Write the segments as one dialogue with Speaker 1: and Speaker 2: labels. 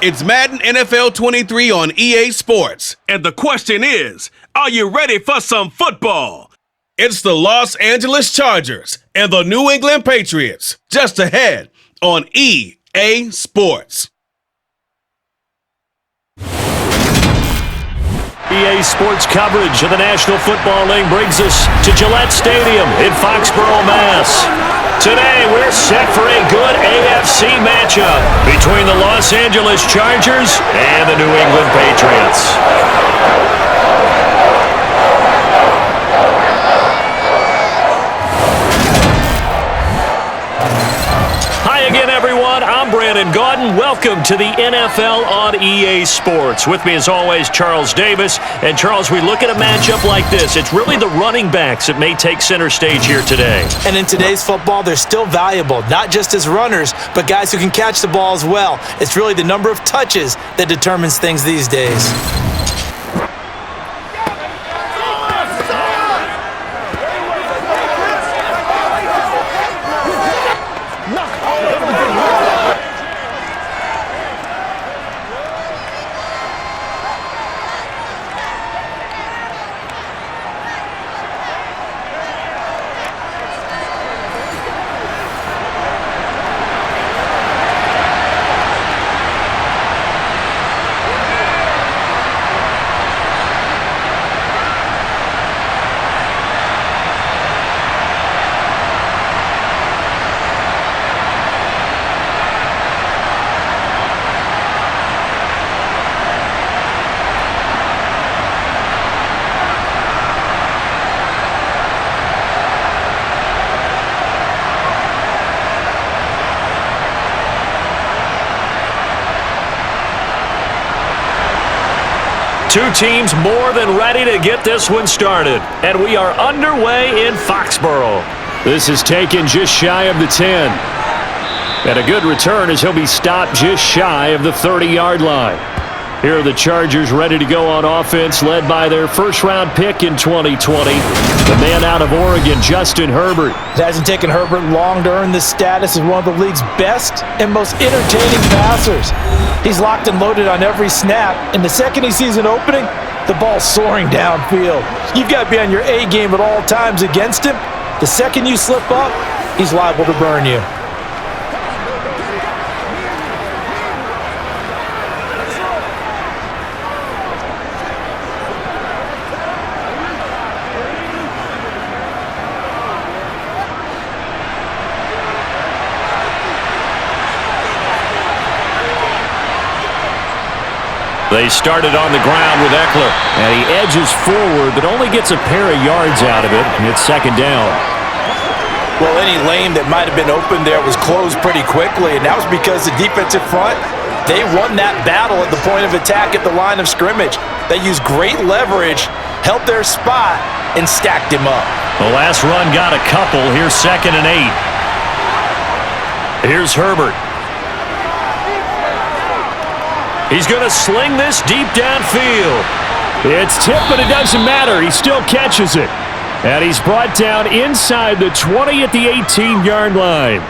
Speaker 1: It's Madden NFL 23 on EA Sports. And the question is, are you ready for some football? It's the Los Angeles Chargers and the New England Patriots. Just ahead on EA Sports.
Speaker 2: EA Sports coverage of the National Football League brings us to Gillette Stadium in Foxborough, Mass. Today, we're set for a good AFC matchup between the Los Angeles Chargers and the New England Patriots. Hi again, everyone. I'm Brandon Gaudin. Welcome to the NFL on EA Sports. With me, as always, Charles Davis. And, Charles, we look at a matchup like this. It's really the running backs that may take center stage here today.
Speaker 3: And in today's football, they're still valuable, not just as runners, but guys who can catch the ball as well. It's really the number of touches that determines things these days.
Speaker 2: Two teams more than ready to get this one started. And we are underway in Foxborough. This is taken just shy of the 10. And a good return as he'll be stopped just shy of the 30-yard line. Here are the Chargers ready to go on offense, led by their first-round pick in 2020, the man out of Oregon, Justin Herbert.
Speaker 3: It hasn't taken Herbert long to earn this status as one of the league's best and most entertaining passers. He's locked and loaded on every snap, and the second he sees an opening, the ball's soaring downfield. You've got to be on your A game at all times against him. The second you slip up, he's liable to burn you.
Speaker 2: They started on the ground with Eckler, and he edges forward, but only gets a pair of yards out of it, and it's second down.
Speaker 3: Well, any lane that might have been open there was closed pretty quickly, and that was because the defensive front, they won that battle at the point of attack at the line of scrimmage. They used great leverage, held their spot, and stacked him up.
Speaker 2: The last run got a couple. Here's 2nd and 8. Here's Herbert. He's going to sling this deep downfield. It's tipped, but it doesn't matter. He still catches it. And he's brought down inside the 20 at the 18-yard line.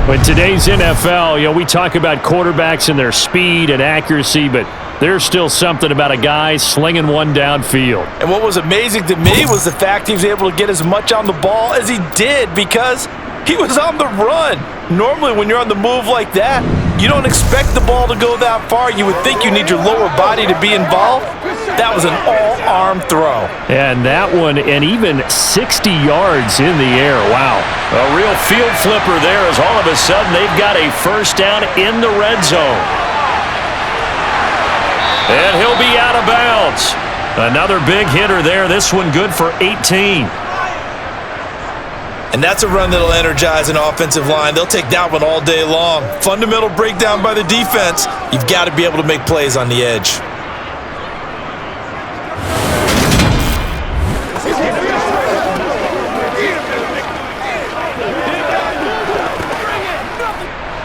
Speaker 2: In today's NFL, we talk about quarterbacks and their speed and accuracy, but there's still something about a guy slinging one downfield.
Speaker 3: And what was amazing to me was the fact he was able to get as much on the ball as he did because he was on the run. Normally, when you're on the move like that, you don't expect the ball to go that far. You would think you need your lower body to be involved. That was an all-arm throw.
Speaker 2: And that one, and even 60 yards in the air. Wow. A real field flipper there as all of a sudden they've got a first down in the red zone. And he'll be out of bounds. Another big hitter there. This one good for 18.
Speaker 3: And that's a run that'll energize an offensive line. They'll take that one all day long. Fundamental breakdown by the defense. You've got to be able to make plays on the edge.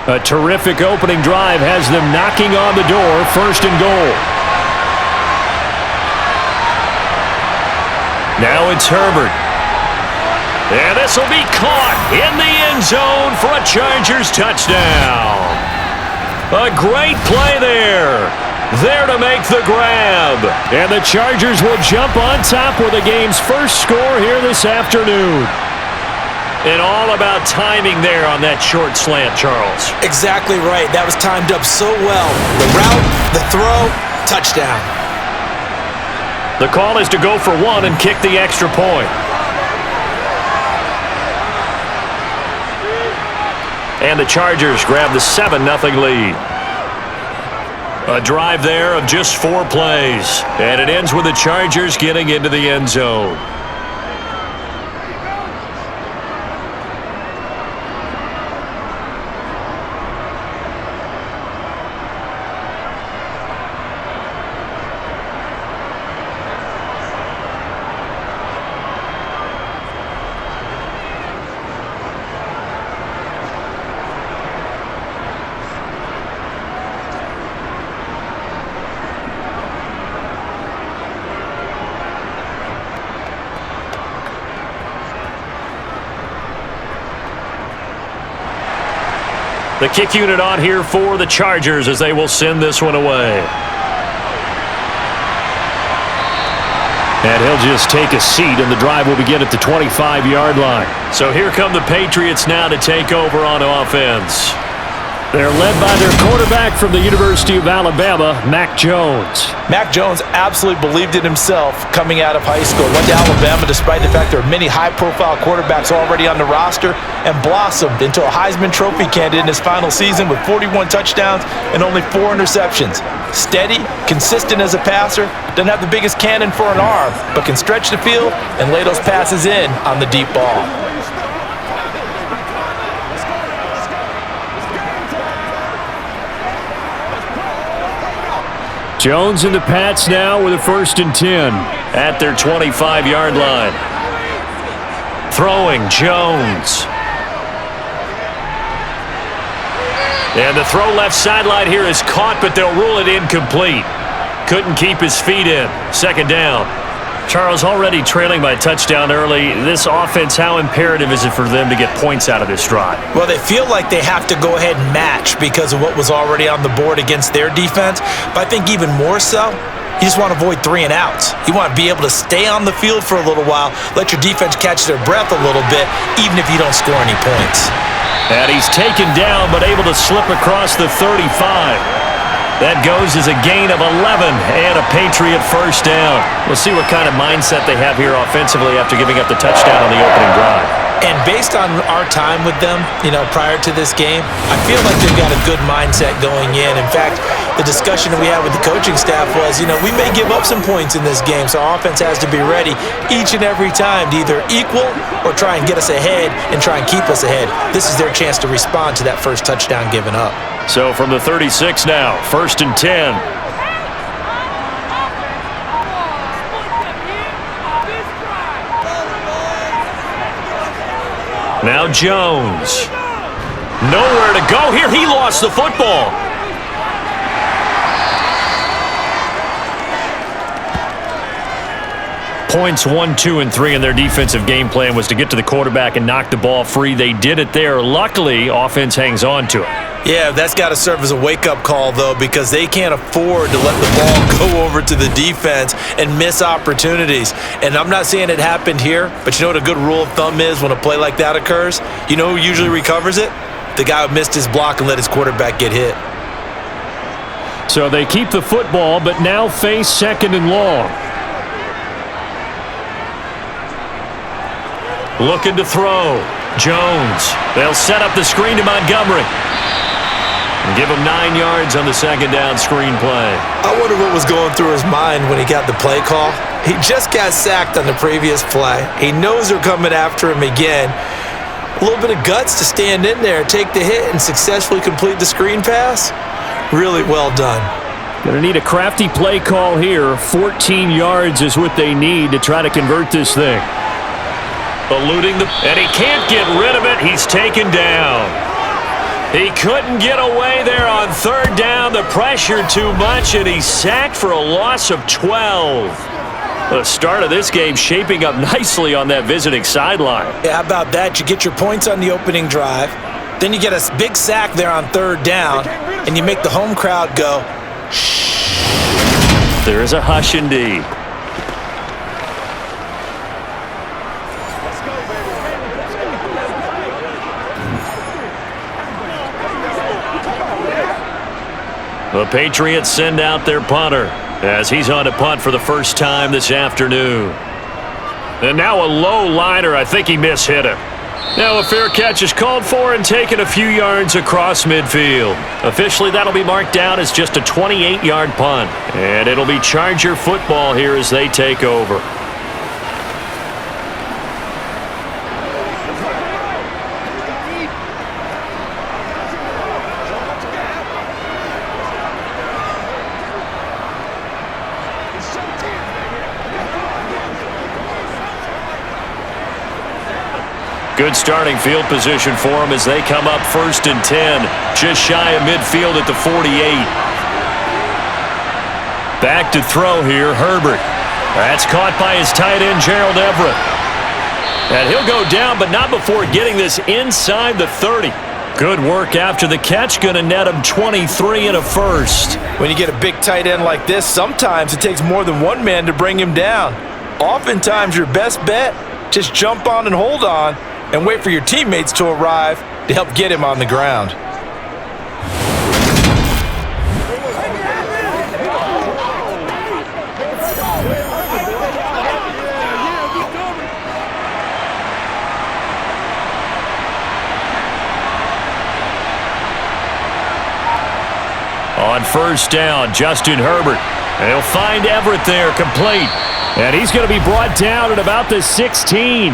Speaker 2: A terrific opening drive has them knocking on the door. 1st and goal. Now it's Herbert. And this will be caught in the end zone for a Chargers touchdown. A great play there. There to make the grab. And the Chargers will jump on top with the game's first score here this afternoon. And all about timing there on that short slant, Charles.
Speaker 3: Exactly right. That was timed up so well. The route, the throw, touchdown.
Speaker 2: The call is to go for one and kick the extra point. And the Chargers grab the 7-0 lead. A drive there of just 4 plays. And it ends with the Chargers getting into the end zone. The kick unit on here for the Chargers as they will send this one away. And he'll just take a seat, and the drive will begin at the 25-yard line. So here come the Patriots now to take over on offense. They're led by their quarterback from the University of Alabama, Mac Jones.
Speaker 3: Mac Jones absolutely believed in himself coming out of high school. Went to Alabama despite the fact there are many high-profile quarterbacks already on the roster, and blossomed into a Heisman Trophy candidate in his final season with 41 touchdowns and only 4 interceptions. Steady, consistent as a passer, doesn't have the biggest cannon for an arm, but can stretch the field and lay those passes in on the deep ball.
Speaker 2: Jones and the Pats now with a 1st and 10 at their 25-yard line. Throwing, Jones. And the throw left sideline here is caught, but they'll rule it incomplete. Couldn't keep his feet in. 2nd down. Charles, already trailing by a touchdown early. This offense, how imperative is it for them to get points out of this drive?
Speaker 3: Well, they feel like they have to go ahead and match because of what was already on the board against their defense. But I think even more so, you just want to avoid 3 and outs. You want to be able to stay on the field for a little while, let your defense catch their breath a little bit, even if you don't score any points.
Speaker 2: And he's taken down, but able to slip across the 35. That goes as a gain of 11 and a Patriot 1st down. We'll see what kind of mindset they have here offensively after giving up the touchdown on the opening drive.
Speaker 3: And based on our time with them, prior to this game, I feel like they've got a good mindset going in. In fact, the discussion that we had with the coaching staff was, we may give up some points in this game, so our offense has to be ready each and every time to either equal or try and get us ahead and try and keep us ahead. This is their chance to respond to that first touchdown given up.
Speaker 2: So from the 36 now, 1st and 10. Now Jones. Nowhere to go here. He lost the football. Points 1, 2, and 3 in their defensive game plan was to get to the quarterback and knock the ball free. They did it there. Luckily, offense hangs on to it.
Speaker 3: Yeah, that's got to serve as a wake-up call, though, because they can't afford to let the ball go over to the defense and miss opportunities. And I'm not saying it happened here, but you know what a good rule of thumb is when a play like that occurs? You know who usually recovers it? The guy who missed his block and let his quarterback get hit.
Speaker 2: So they keep the football, but now face 2nd and long. Looking to throw. Jones. They'll set up the screen to Montgomery. And give him 9 yards on the 2nd down screen play.
Speaker 3: I wonder what was going through his mind when he got the play call. He just got sacked on the previous play. He knows they're coming after him again. A little bit of guts to stand in there, take the hit, and successfully complete the screen pass. Really well done.
Speaker 2: Going to need a crafty play call here. 14 yards is what they need to try to convert this thing. Eluding and he can't get rid of it. He's taken down. He couldn't get away there on 3rd down. The pressure too much, and he's sacked for a loss of 12. The start of this game shaping up nicely on that visiting sideline.
Speaker 3: Yeah, how about that? You get your points on the opening drive. Then you get a big sack there on third down, and you make the home crowd go, shh.
Speaker 2: There is a hush indeed. The Patriots send out their punter as he's on to punt for the first time this afternoon. And now a low liner. I think he mishit him. Now a fair catch is called for and taken a few yards across midfield. Officially, that'll be marked down as just a 28-yard punt. And it'll be Charger football here as they take over. Good starting field position for them as they come up 1st and 10, just shy of midfield at the 48. Back to throw here, Herbert. That's caught by his tight end, Gerald Everett. And he'll go down, but not before getting this inside the 30. Good work after the catch, going to net him 23 and a first.
Speaker 3: When you get a big tight end like this, sometimes it takes more than one man to bring him down. Oftentimes, your best bet, just jump on and hold on, and wait for your teammates to arrive to help get him on the ground.
Speaker 2: On first down, Justin Herbert. They'll find Everett there, complete. And he's going to be brought down at about the 16.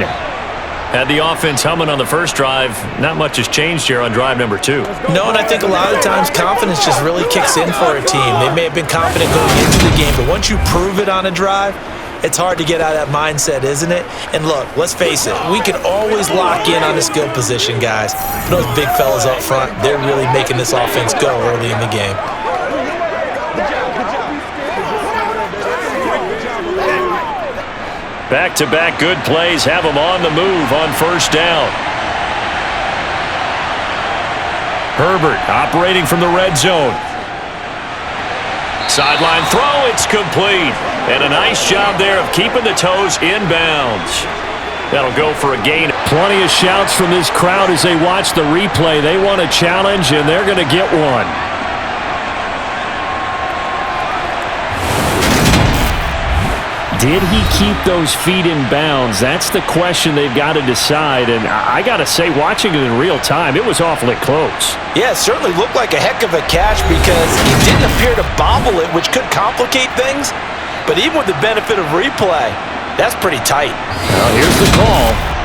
Speaker 2: Had the offense humming on the first drive. Not much has changed here on drive number 2.
Speaker 3: No, and I think a lot of times confidence just really kicks in for a team. They may have been confident going into the game, but once you prove it on a drive, it's hard to get out of that mindset, isn't it? And look, let's face it, we can always lock in on the skill position, guys. Those big fellas up front, they're really making this offense go early in the game.
Speaker 2: Back-to-back good plays have them on the move on first down. Herbert operating from the red zone. Sideline throw, it's complete. And a nice job there of keeping the toes inbounds. That'll go for a gain. Plenty of shouts from this crowd as they watch the replay. They want a challenge, and they're going to get one. Did he keep those feet in bounds? That's the question they've got to decide. And I got to say, watching it in real time, it was awfully close.
Speaker 3: Yeah, it certainly looked like a heck of a catch because he didn't appear to bobble it, which could complicate things. But even with the benefit of replay, that's pretty tight.
Speaker 2: Well, here's the call.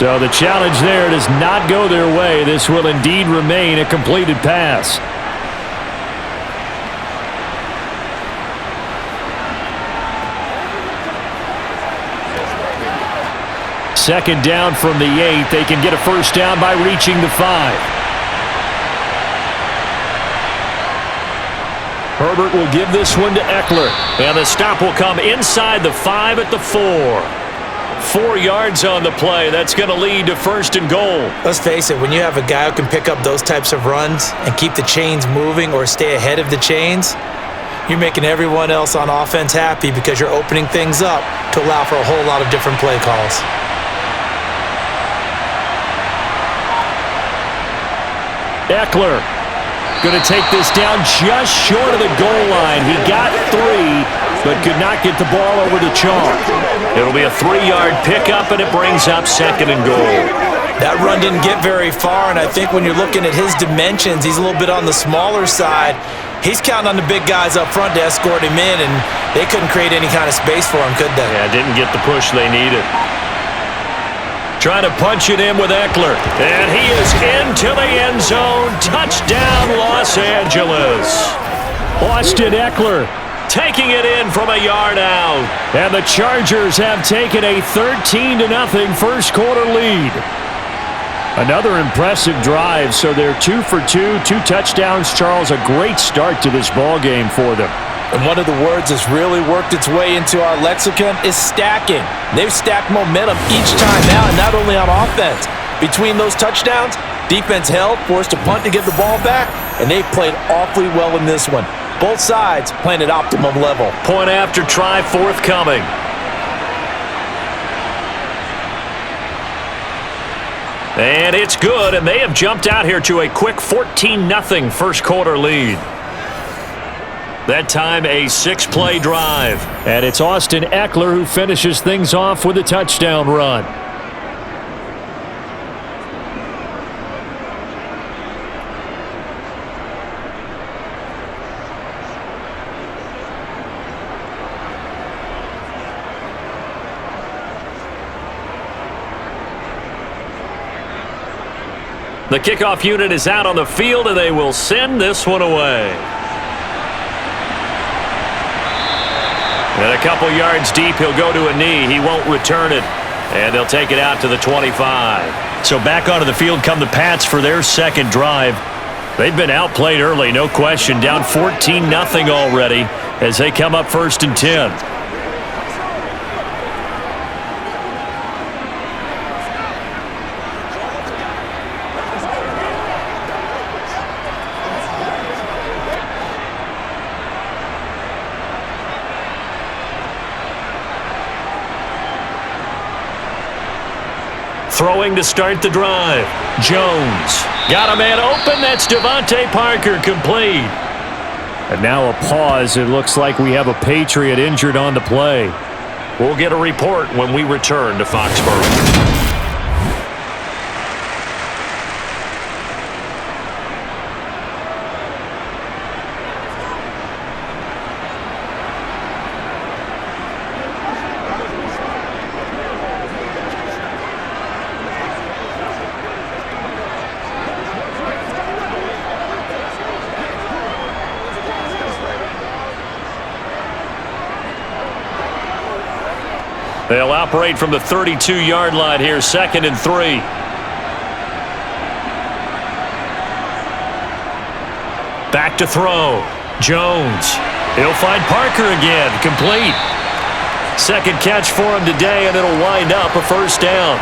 Speaker 2: So the challenge there does not go their way. This will indeed remain a completed pass. Second down from the 8. They can get a first down by reaching the 5. Herbert will give this one to Eckler. And the stop will come inside the 5 at the 4. 4 yards on the play. That's going to lead to first and goal.
Speaker 3: Let's face it, when you have a guy who can pick up those types of runs and keep the chains moving or stay ahead of the chains, you're making everyone else on offense happy because you're opening things up to allow for a whole lot of different play calls.
Speaker 2: Eckler going to take this down just short of the goal line. He got 3, but could not get the ball over the chalk. It'll be a 3-yard pickup, and it brings up second and goal.
Speaker 3: That run didn't get very far, and I think when you're looking at his dimensions, he's a little bit on the smaller side. He's counting on the big guys up front to escort him in, and they couldn't create any kind of space for him, could they?
Speaker 2: Yeah, didn't get the push they needed. Trying to punch it in with Eckler. And he is into the end zone. Touchdown, Los Angeles. Austin Eckler taking it in from a yard out. And the Chargers have taken a 13-0 first quarter lead. Another impressive drive, so they're 2 for 2, 2 touchdowns. Charles, a great start to this ball game for them.
Speaker 3: And one of the words that's really worked its way into our lexicon is stacking. They've stacked momentum each time out, and not only on offense. Between those touchdowns, defense held, forced a punt to get the ball back, and they played awfully well in this one. Both sides playing at optimum level.
Speaker 2: Point after try forthcoming. And it's good, and they have jumped out here to a quick 14-0 first quarter lead. That time a 6-play drive. And it's Austin Eckler who finishes things off with a touchdown run. The kickoff unit is out on the field, and they will send this one away. And a couple yards deep, he'll go to a knee. He won't return it. And they'll take it out to the 25. So back onto the field come the Pats for their second drive. They've been outplayed early, no question. Down 14-0 already as they come up 1st and 10. Throwing to start the drive. Jones. Got a man open. That's Devontae Parker, complete. And now a pause. It looks like we have a Patriot injured on the play. We'll get a report when we return to Foxborough. They'll operate from the 32-yard line here, 2nd and 3. Back to throw. Jones. He'll find Parker again. Complete. Second catch for him today, and it'll wind up a first down.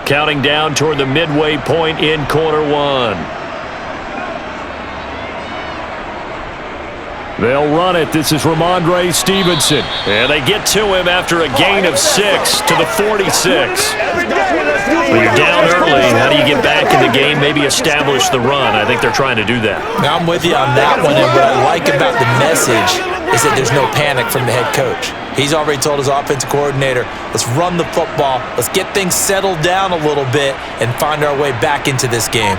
Speaker 2: Counting down toward the midway point in quarter one. They'll run it. This is Ramondre Stevenson. And they get to him after a gain of 6 to the 46. When you're down early, how do you get back in the game, maybe establish the run? I think they're trying to do that.
Speaker 3: Now I'm with you on that one, and what I like about the message is that there's no panic from the head coach. He's already told his offensive coordinator, let's run the football, let's get things settled down a little bit and find our way back into this game.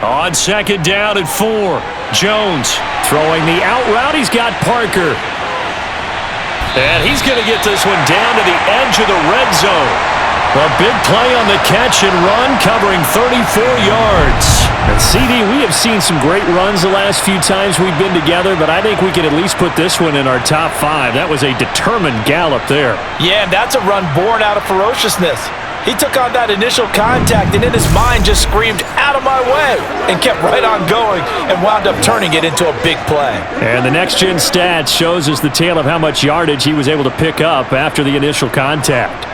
Speaker 2: On 2nd down and 4, Jones throwing the out route. He's got Parker. And he's going to get this one down to the edge of the red zone. A big play on the catch and run, covering 34 yards. And CD, we have seen some great runs the last few times we've been together, but I think we can at least put this one in our top 5. That was a determined gallop there.
Speaker 3: Yeah, and that's a run born out of ferociousness. He took on that initial contact and in his mind just screamed, out of my way, and kept right on going and wound up turning it into a big play.
Speaker 2: And the next-gen stats shows us the tale of how much yardage he was able to pick up after the initial contact.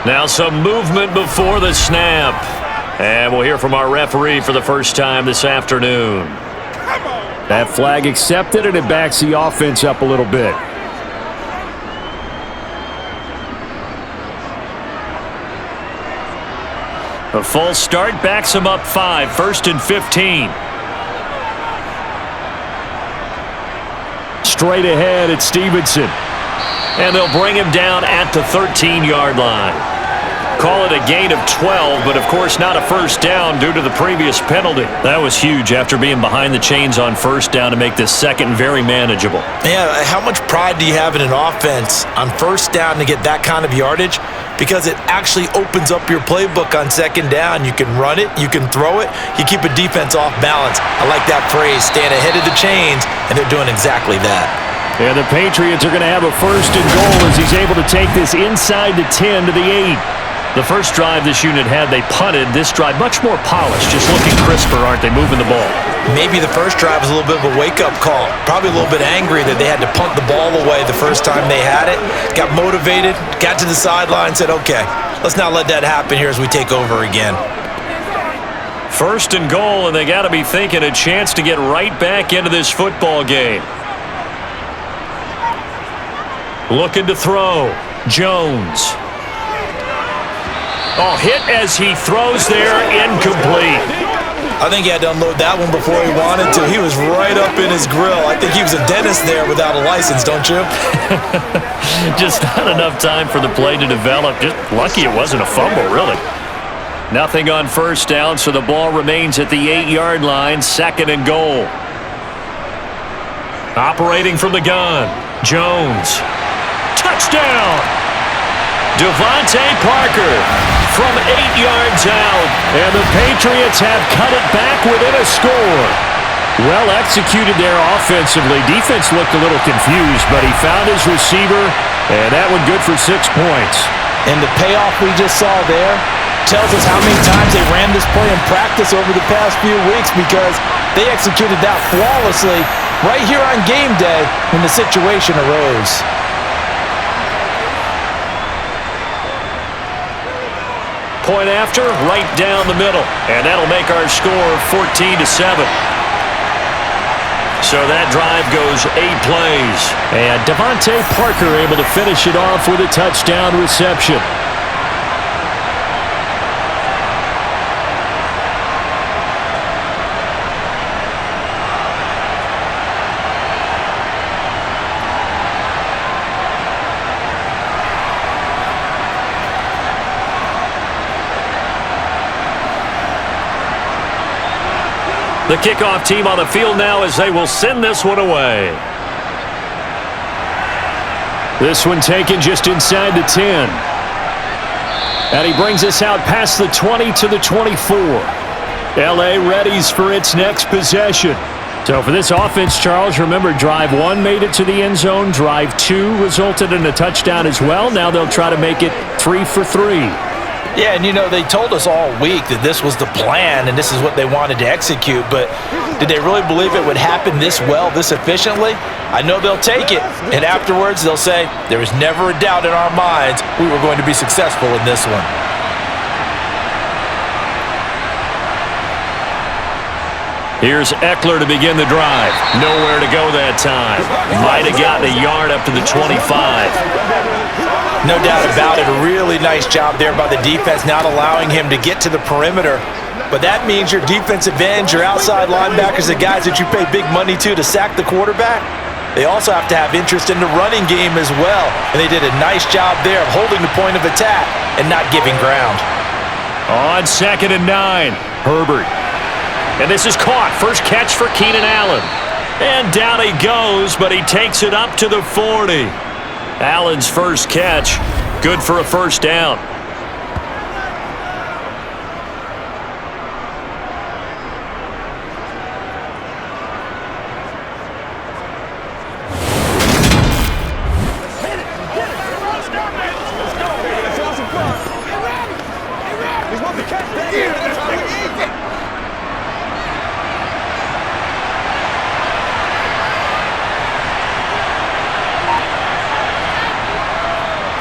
Speaker 2: Now some movement before the snap. And we'll hear from our referee for the first time this afternoon. That flag accepted, and it backs the offense up a little bit. A full start backs him up 5, 1st and 15. Straight ahead at Stevenson. And they'll bring him down at the 13-yard line. Call it a gain of 12, but of course not a first down due to the previous penalty. That was huge after being behind the chains on first down to make this second very manageable.
Speaker 3: Yeah, how much pride do you have in an offense on first down to get that kind of yardage? Because it actually opens up your playbook on second down. You can run it, you can throw it, you keep a defense off balance. I like that phrase, staying ahead of the chains, and they're doing exactly that.
Speaker 2: And the Patriots are going to have a first and goal as he's able to take this inside the 10 to the 8. The first drive this unit had, they punted. This drive, much more polished, just looking crisper, aren't they, moving the ball?
Speaker 3: Maybe the first drive was a little bit of a wake-up call. Probably a little bit angry that they had to punt the ball away the first time they had it. Got motivated, got to the sideline, said, okay, let's not let that happen here as we take over again.
Speaker 2: First and goal, and they got to be thinking a chance to get right back into this football game. Looking to throw. Jones. Oh, hit as he throws there, incomplete.
Speaker 3: I think he had to unload that one before he wanted to. He was right up in his grill. I think he was a dentist there without a license, don't you?
Speaker 2: Just not enough time for the play to develop. Just lucky it wasn't a fumble, really. Nothing on first down, so the ball remains at the 8-yard line, second and goal. Operating from the gun, Jones. Touchdown! Devontae Parker from 8 yards out, and the Patriots have cut it back within a score. Well executed there offensively. Defense looked a little confused, but he found his receiver, and that one good for 6 points.
Speaker 3: And the payoff we just saw there tells us how many times they ran this play in practice over the past few weeks, because they executed that flawlessly right here on game day when the situation arose.
Speaker 2: Point after, right down the middle. And that'll make our score 14-7. So that drive goes 8 plays. And Devontae Parker able to finish it off with a touchdown reception. The kickoff team on the field now as they will send this one away. This one taken just inside the 10. And he brings us out past the 20 to the 24. L.A. readies for its next possession. So for this offense, Charles, remember, drive 1 made it to the end zone. Drive 2 resulted in a touchdown as well. Now they'll try to make it 3 for 3.
Speaker 3: Yeah, and you know, they told us all week that this was the plan and this is what they wanted to execute, but did they really believe it would happen this well, this efficiently? I know they'll take it, and afterwards they'll say, there was never a doubt in our minds we were going to be successful in this one.
Speaker 2: Here's Eckler to begin the drive. Nowhere to go that time. Might have gotten a yard up to the 25.
Speaker 3: No doubt about it. A really nice job there by the defense, not allowing him to get to the perimeter. But that means your defensive ends, your outside linebackers, the guys that you pay big money to sack the quarterback, they also have to have interest in the running game as well. And they did a nice job there of holding the point of attack and not giving ground.
Speaker 2: On 2nd and 9, Herbert. And this is caught. First catch for Keenan Allen. And down he goes, but he takes it up to the 40. Allen's first catch, good for a first down.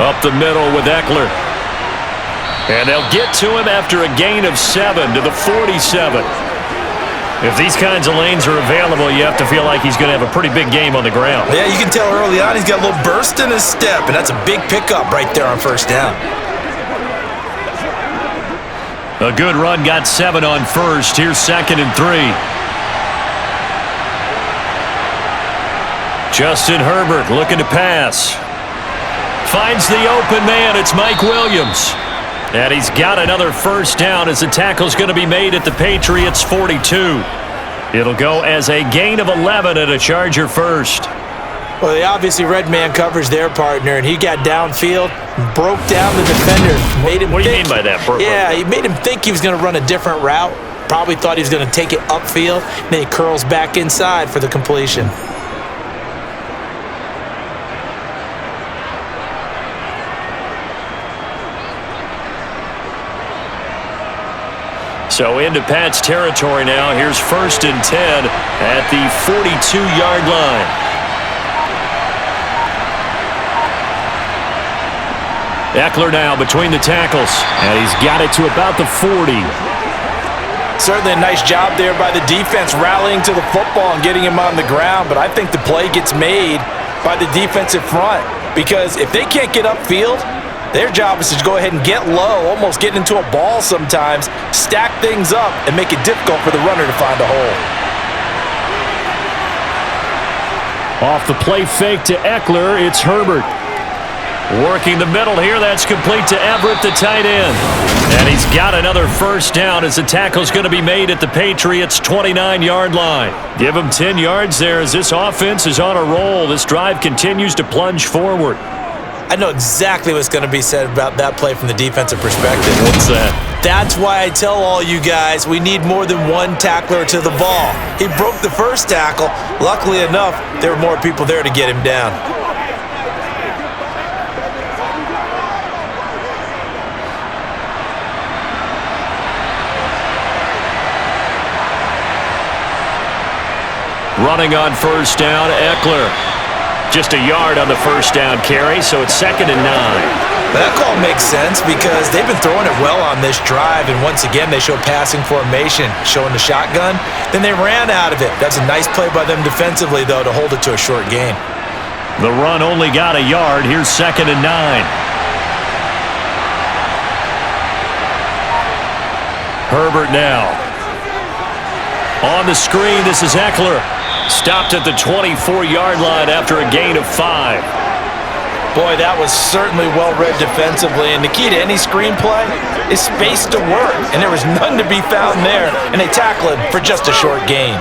Speaker 2: Up the middle with Eckler. And they'll get to him after a gain of 7 to the 47. If these kinds of lanes are available, you have to feel like he's going to have a pretty big game on the ground.
Speaker 3: Yeah, you can tell early on he's got a little burst in his step, and that's a big pickup right there on first down.
Speaker 2: A good run, got 7 on first. Here's 2nd and 3. Justin Herbert looking to pass. Finds the open man. It's Mike Williams. And he's got another first down as the tackle's going to be made at the Patriots' 42. It'll go as a gain of 11 and a Charger first.
Speaker 3: Well, they obviously read man coverage their partner, and he got downfield, broke down the defender.
Speaker 2: What do you mean by that?
Speaker 3: Yeah, he made him think he was going to run a different route. Probably thought he was going to take it upfield. Then he curls back inside for the completion.
Speaker 2: So into Pat's territory now. Here's 1st and 10 at the 42-yard line. Eckler now between the tackles, and he's got it to about the 40.
Speaker 3: Certainly a nice job there by the defense rallying to the football and getting him on the ground, but I think the play gets made by the defensive front because if they can't get upfield, their job is to go ahead and get low, almost get into a ball sometimes, stack things up, and make it difficult for the runner to find a hole.
Speaker 2: Off the play fake to Eckler, it's Herbert. Working the middle here, that's complete to Everett, the tight end. And he's got another first down as the tackle's going to be made at the Patriots' 29-yard line. Give him 10 yards there as this offense is on a roll. This drive continues to plunge forward.
Speaker 3: I know exactly what's going to be said about that play from the defensive perspective.
Speaker 2: What's that?
Speaker 3: That's why I tell all you guys we need more than one tackler to the ball. He broke the first tackle. Luckily enough, there were more people there to get him down.
Speaker 2: Running on first down, Eckler. Just a yard on the first down carry, so it's 2nd and 9.
Speaker 3: That call makes sense because they've been throwing it well on this drive, and once again they show passing formation, showing the shotgun. Then they ran out of it. That's a nice play by them defensively, though, to hold it to a short gain.
Speaker 2: The run only got a yard. Here's 2nd and 9. Herbert now. On the screen, this is Eckler. Stopped at the 24-yard line after a gain of 5.
Speaker 3: Boy, that was certainly well-read defensively, and the key to any screenplay is space to work, and there was none to be found there, and they tackle him for just a short gain.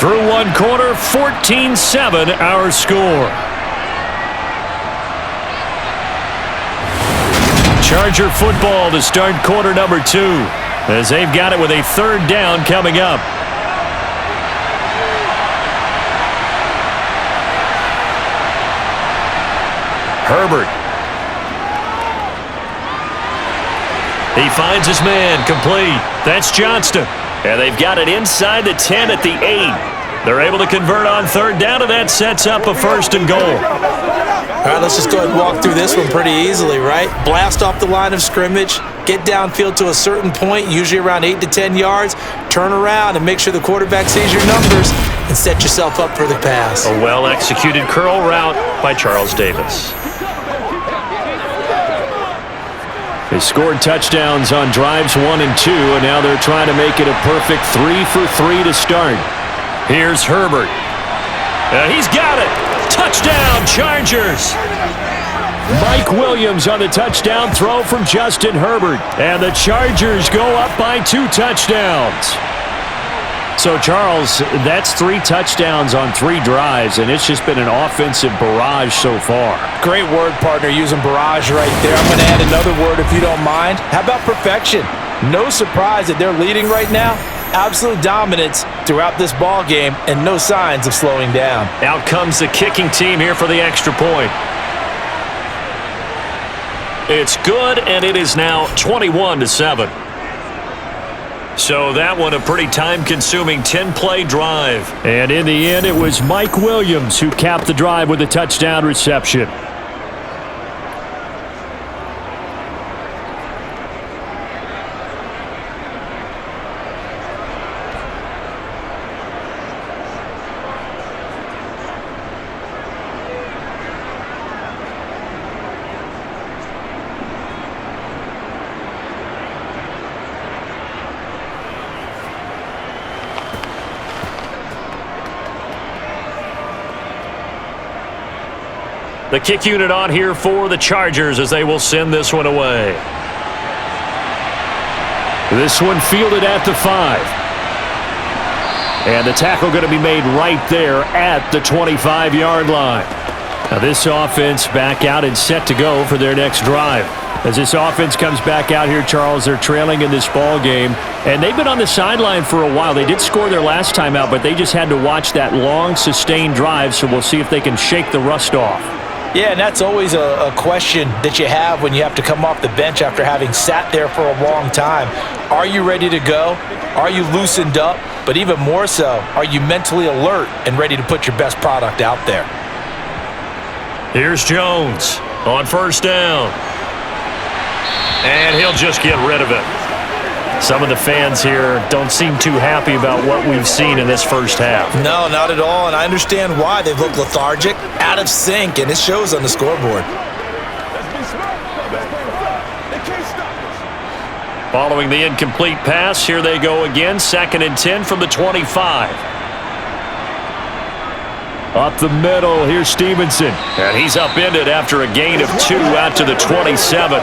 Speaker 2: Through one quarter, 14-7 our score. Charger football to start quarter number 2 as they've got it with a 3rd down coming up. Herbert. He finds his man, complete. That's Johnston. And they've got it inside the 10 at the 8. They're able to convert on 3rd down, and that sets up a 1st and goal.
Speaker 3: All right, let's just go ahead and walk through this one pretty easily, right? Blast off the line of scrimmage, get downfield to a certain point, usually around 8 to 10 yards, turn around and make sure the quarterback sees your numbers and set yourself up for the pass.
Speaker 2: A well-executed curl route by Charles Davis. They scored touchdowns on drives 1 and 2, and now they're trying to make it a perfect 3 for 3 to start. Here's Herbert. He's got it. Touchdown, Chargers. Mike Williams on the touchdown throw from Justin Herbert. And the Chargers go up by 2 touchdowns. So, Charles, that's 3 touchdowns on 3 drives, and it's just been an offensive barrage so far.
Speaker 3: Great word, partner, using barrage right there. I'm going to add another word if you don't mind. How about perfection? No surprise that they're leading right now. Absolute dominance throughout this ball game and no signs of slowing down.
Speaker 2: Out comes the kicking team here for the extra point. It's good, and it is now 21-7. So that one a pretty time-consuming 10-play drive. And in the end, it was Mike Williams who capped the drive with a touchdown reception. The kick unit on here for the Chargers as they will send this one away. This one fielded at the 5. And the tackle going to be made right there at the 25-yard line. Now this offense back out and set to go for their next drive. As this offense comes back out here, Charles, they're trailing in this ball game. And they've been on the sideline for a while. They did score their last time out, but they just had to watch that long, sustained drive. So we'll see if they can shake the rust off.
Speaker 3: Yeah, and that's always a question that you have when you have to come off the bench after having sat there for a long time. Are you ready to go? Are you loosened up? But even more so, are you mentally alert and ready to put your best product out there?
Speaker 2: Here's Jones on first down. And he'll just get rid of it. Some of the fans here don't seem too happy about what we've seen in this first half.
Speaker 3: No, not at all, and I understand why. They look lethargic, out of sync, and it shows on the scoreboard.
Speaker 2: Following the incomplete pass, here they go again. 2nd and 10 from the 25. Up the middle, here's Stevenson. And he's upended after a gain of 2 out to the 27.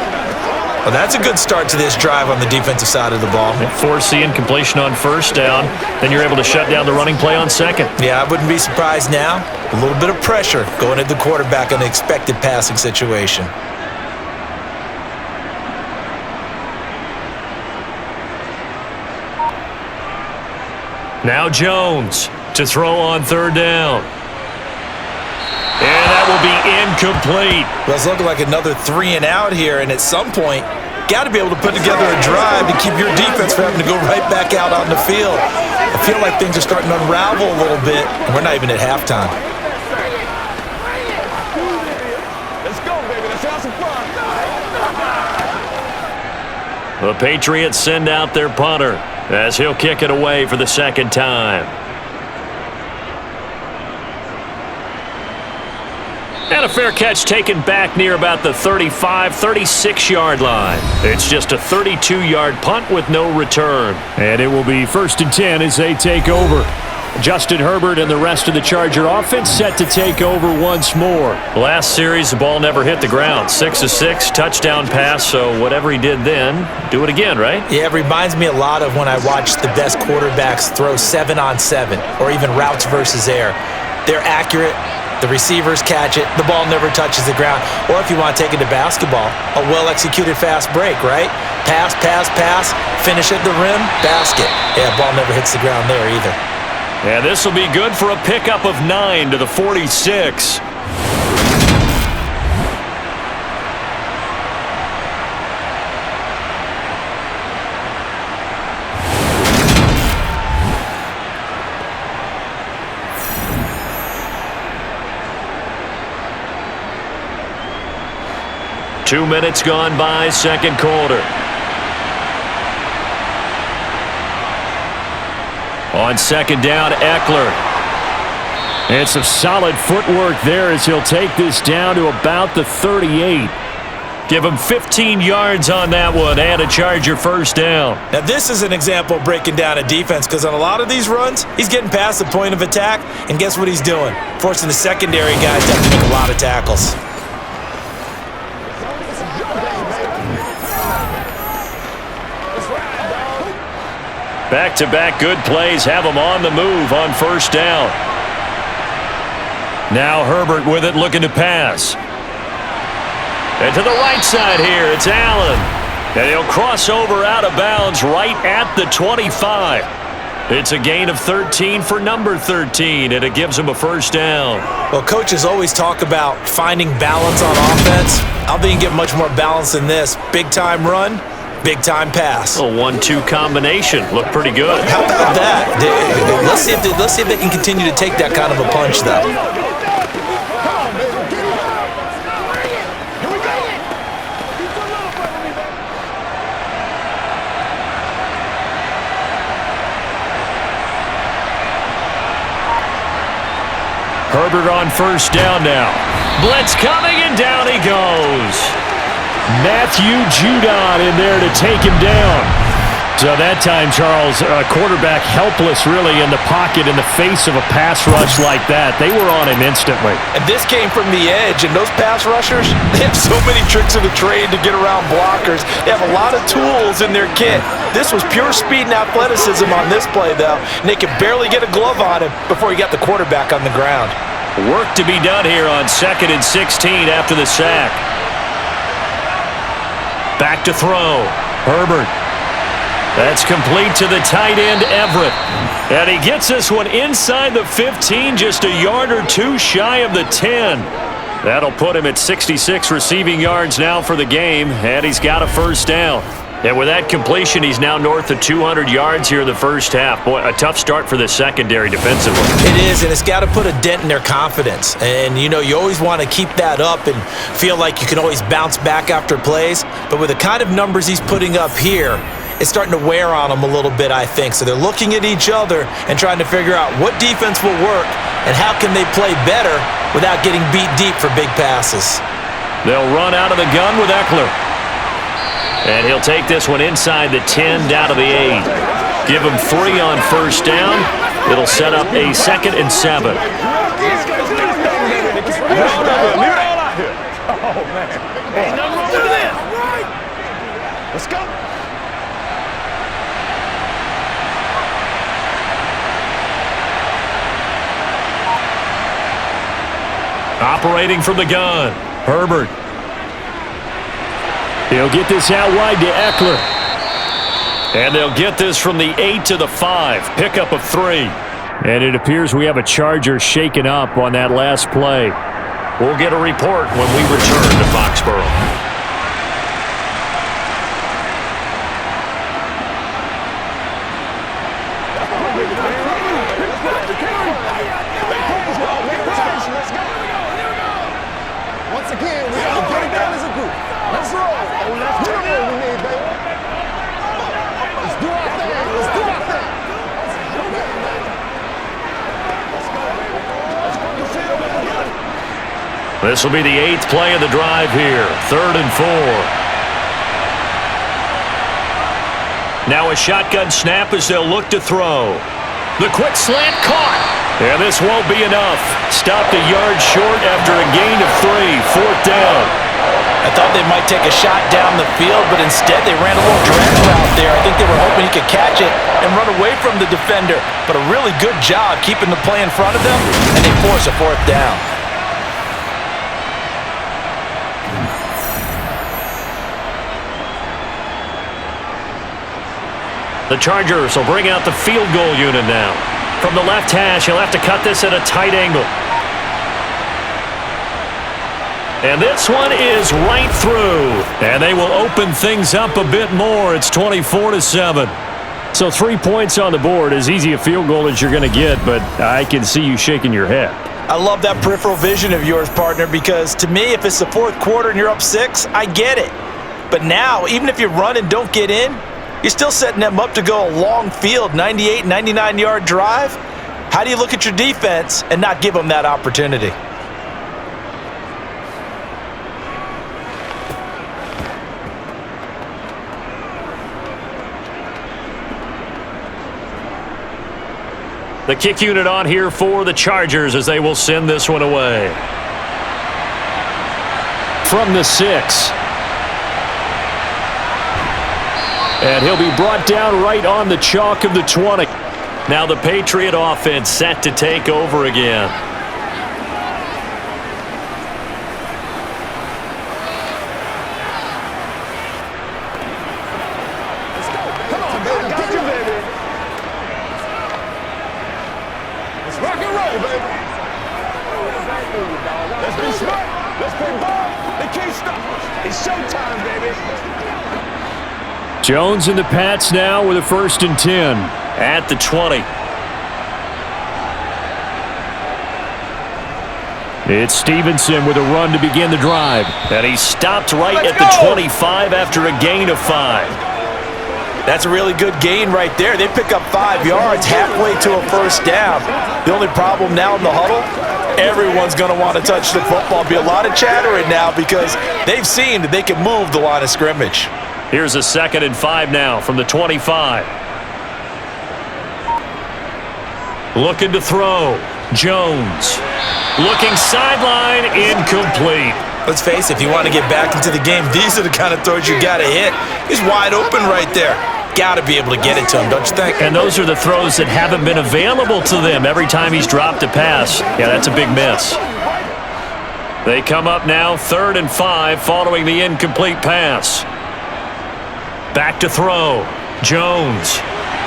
Speaker 3: Well, that's a good start to this drive on the defensive side of the ball.
Speaker 2: Force the incompletion on first down. Then you're able to shut down the running play on second.
Speaker 3: Yeah, I wouldn't be surprised now. A little bit of pressure going at the quarterback in the expected passing situation.
Speaker 2: Now Jones to throw on 3rd down. And that will be incomplete.
Speaker 3: Well, it's looking like another 3 and out here, and at some point, got to be able to put together a drive to keep your defense from having to go right back out on the field. I feel like things are starting to unravel a little bit, and we're not even at halftime.
Speaker 4: Let's go, baby. Let's have some fun.
Speaker 2: The Patriots send out their punter as he'll kick it away for the 2nd time. And a fair catch taken back near about the 35, 36-yard line. It's just a 32-yard punt with no return. And it will be 1st and 10 as they take over. Justin Herbert and the rest of the Charger offense set to take over once more. Last series, the ball never hit the ground. 6 of 6, touchdown pass, so whatever he did then, do it again, right?
Speaker 3: Yeah, it reminds me a lot of when I watched the best quarterbacks throw 7-on-7 or even routes versus air. They're accurate. The receivers catch it. The ball never touches the ground. Or if you want to take it to basketball, a well-executed fast break, right? Pass, pass, pass, finish at the rim, basket. Yeah, ball never hits the ground there either.
Speaker 2: And this will be good for a pickup of 9 to the 46. Two minutes gone by, second quarter. On 2nd down, Eckler. And some solid footwork there as he'll take this down to about the 38. Give him 15 yards on that one and a Charger 1st down.
Speaker 3: Now this is an example of breaking down a defense because on a lot of these runs, he's getting past the point of attack, and guess what he's doing? Forcing the secondary guys to have to make a lot of tackles.
Speaker 2: Back-to-back good plays have him on the move on 1st down. Now Herbert with it, looking to pass. And to the right side here, it's Allen. And he'll cross over out of bounds right at the 25. It's a gain of 13 for number 13, and it gives him a 1st down.
Speaker 3: Well, coaches always talk about finding balance on offense. I don't think you can get much more balance than this. Big-time run. Big-time pass.
Speaker 2: A 1-2 combination. Looked pretty good.
Speaker 3: How about that? Let's see if they can continue to take that kind of a punch, though.
Speaker 2: Herbert on 1st down now. Blitz coming, and down he goes. Matthew Judon in there to take him down. So that time, Charles, a quarterback helpless really in the pocket in the face of a pass rush like that. They were on him instantly.
Speaker 3: And this came from the edge, and those pass rushers, they have so many tricks of the trade to get around blockers. They have a lot of tools in their kit. This was pure speed and athleticism on this play, though, and they could barely get a glove on him before he got the quarterback on the ground.
Speaker 2: Work to be done here on 2nd and 16 after the sack. Back to throw. Herbert. That's complete to the tight end, Everett. And he gets this one inside the 15, just a yard or two shy of the 10. That'll put him at 66 receiving yards now for the game, and he's got a first down. And with that completion, he's now north of 200 yards here in the first half. Boy, a tough start for the secondary defensively.
Speaker 3: It is, and it's got to put a dent in their confidence. And, you know, you always want to keep that up and feel like you can always bounce back after plays. But with the kind of numbers he's putting up here, it's starting to wear on them a little bit, I think. So they're looking at each other and trying to figure out what defense will work and how can they play better without getting beat deep for big passes.
Speaker 2: They'll run out of the gun with Eckler. And he'll take this one inside the 10 down to the 8. Give him 3 on first down. It'll set up a 2nd and 7.
Speaker 4: Leave it all out here. Oh, man. Ain't nothing wrong with this. Let's go.
Speaker 2: Operating from the gun, Herbert. He'll get this out wide to Eckler. And they'll get this from the 8 to the 5. Pickup of 3. And it appears we have a Charger shaken up on that last play. We'll get a report when we return to Foxborough.
Speaker 4: Once again, we got to get it down as a group. Let's roll. Let's do it. We need, baby. Let's do our thing. Let's do our thing. Let's go, baby. Let's go.
Speaker 2: This will be the 8th play of the drive here. 3rd and 4. Now a shotgun snap as they'll look to throw. The quick slant caught. And this won't be enough. Stopped a yard short after a gain of 3. 4th down.
Speaker 3: I thought they might take a shot down the field, but instead they ran a little drag route there. I think they were hoping he could catch it and run away from the defender. But a really good job keeping the play in front of them, and they force a 4th down.
Speaker 2: The Chargers will bring out the field goal unit now. From the left hash, he'll have to cut this at a tight angle. And this one is right through. And they will open things up a bit more. It's 24-7. So 3 points on the board, as easy a field goal as you're going to get, but I can see you shaking your head.
Speaker 3: I love that peripheral vision of yours, partner, because to me, if it's the 4th quarter and you're up 6, I get it. But now, even if you run and don't get in, you're still setting them up to go a long field, 98, 99-yard drive. How do you look at your defense and not give them that opportunity?
Speaker 2: The kick unit on here for the Chargers as they will send this one away. From the 6. And he'll be brought down right on the chalk of the 20. Now the Patriot offense set to take over again.
Speaker 4: Let's go. Come on, baby. Got you, baby. Let's rock and roll, baby. Let's be smart. Let's play ball. They can't stop us. It's showtime, baby.
Speaker 2: Jones and the Pats now with a 1st and 10 at the 20. It's Stevenson with a run to begin the drive. And he stopped right at the 25 after a gain of 5.
Speaker 3: That's a really good gain right there. They pick up 5 yards halfway to a 1st down. The only problem now in the huddle, everyone's going to want to touch the football. Be a lot of chattering now because they've seen that they can move the line of scrimmage.
Speaker 2: Here's a 2nd and 5 now from the 25. Looking to throw. Jones. Looking sideline, incomplete.
Speaker 3: Let's face it, if you want to get back into the game, these are the kind of throws you got to hit. He's wide open right there. Got to be able to get it to him, don't you think?
Speaker 2: And those are the throws that haven't been available to them every time he's dropped a pass. Yeah, that's a big miss. They come up now 3rd and 5 following the incomplete pass. Back to throw. Jones.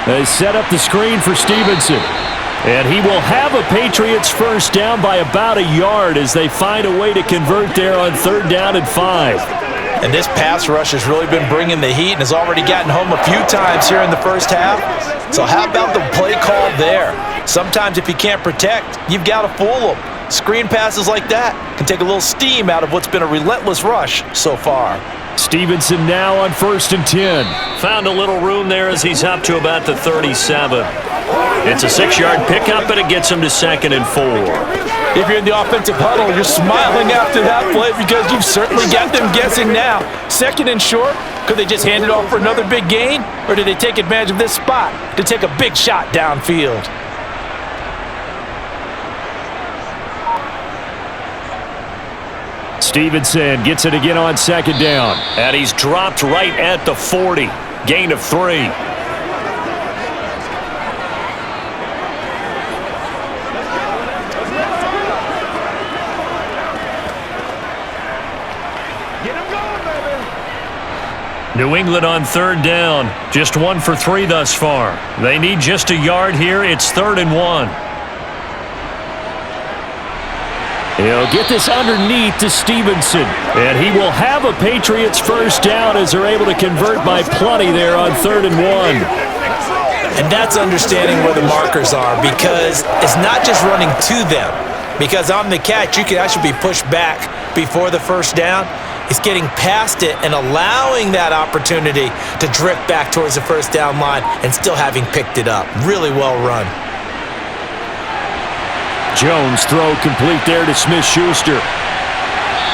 Speaker 2: They set up the screen for Stevenson. And he will have a Patriots first down by about a yard as they find a way to convert there on 3rd down and 5.
Speaker 3: And this pass rush has really been bringing the heat and has already gotten home a few times here in the first half. So how about the play call there? Sometimes if you can't protect, you've got to fool them. Screen passes like that can take a little steam out of what's been a relentless rush so far.
Speaker 2: Stevenson now on 1st and 10. Found a little room there as he's up to about the 37. It's a 6-yard pickup, and it gets him to 2nd and 4.
Speaker 3: If you're in the offensive huddle, you're smiling after that play because you've certainly got them guessing now. 2nd and short, could they just hand it off for another big gain? Or did they take advantage of this spot to take a big shot downfield?
Speaker 2: Stevenson gets it again on 2nd down. And he's dropped right at the 40. Gain of 3. New England on 3rd down. Just 1 for 3 thus far. They need just a yard here. It's 3rd and 1. He'll get this underneath to Stevenson. And he will have a Patriots first down as they're able to convert by plenty there on 3rd and 1.
Speaker 3: And that's understanding where the markers are because it's not just running to them. Because on the catch, you can actually be pushed back before the first down. It's getting past it and allowing that opportunity to drift back towards the first down line and still having picked it up. Really well run.
Speaker 2: Jones throw complete there to Smith-Schuster.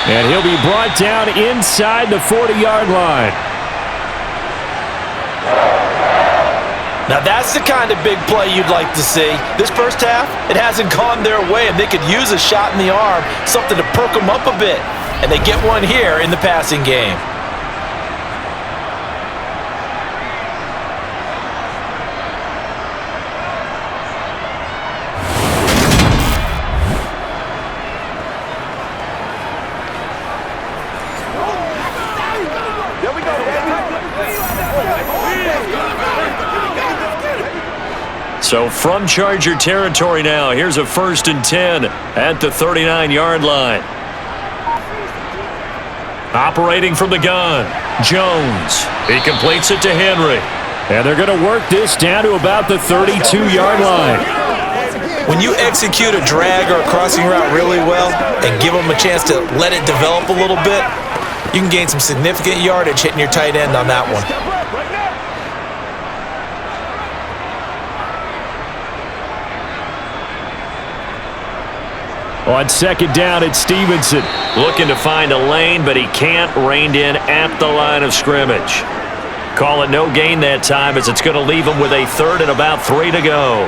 Speaker 2: And he'll be brought down inside the 40-yard line.
Speaker 3: Now that's the kind of big play you'd like to see. This first half, it hasn't gone their way, and they could use a shot in the arm, something to perk them up a bit. And they get one here in the passing game.
Speaker 2: So from Charger territory now, here's a 1st and 10 at the 39-yard line. Operating from the gun, Jones. He completes it to Henry. And they're going to work this down to about the 32-yard line.
Speaker 3: When you execute a drag or a crossing route really well and give them a chance to let it develop a little bit, you can gain some significant yardage hitting your tight end on that one.
Speaker 2: On 2nd down, it's Stevenson. Looking to find a lane, but he can't. Reined in at the line of scrimmage. Call it no gain that time as it's going to leave him with a 3rd and about 3 to go.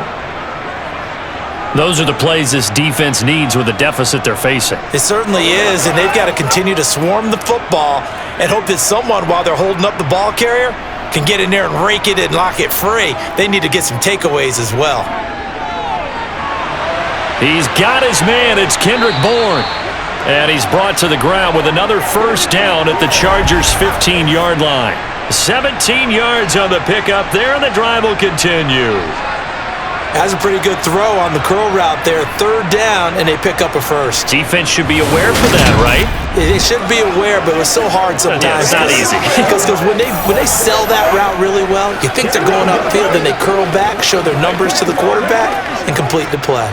Speaker 2: Those are the plays this defense needs with the deficit they're facing.
Speaker 3: It certainly is, and they've got to continue to swarm the football and hope that someone, while they're holding up the ball carrier, can get in there and rake it and lock it free. They need to get some takeaways as well.
Speaker 2: He's got his man. It's Kendrick Bourne. And he's brought to the ground with another first down at the Chargers' 15-yard line. 17 yards on the pickup there, and the drive will continue.
Speaker 3: Has a pretty good throw on the curl route there. 3rd down, and they pick up a first.
Speaker 2: Defense should be aware for that, right?
Speaker 3: They should be aware, but it was so hard sometimes.
Speaker 2: Yeah, it's not easy.
Speaker 3: Because when they sell that route really well, you think they're going upfield, then they curl back, show their numbers to the quarterback, and complete the play.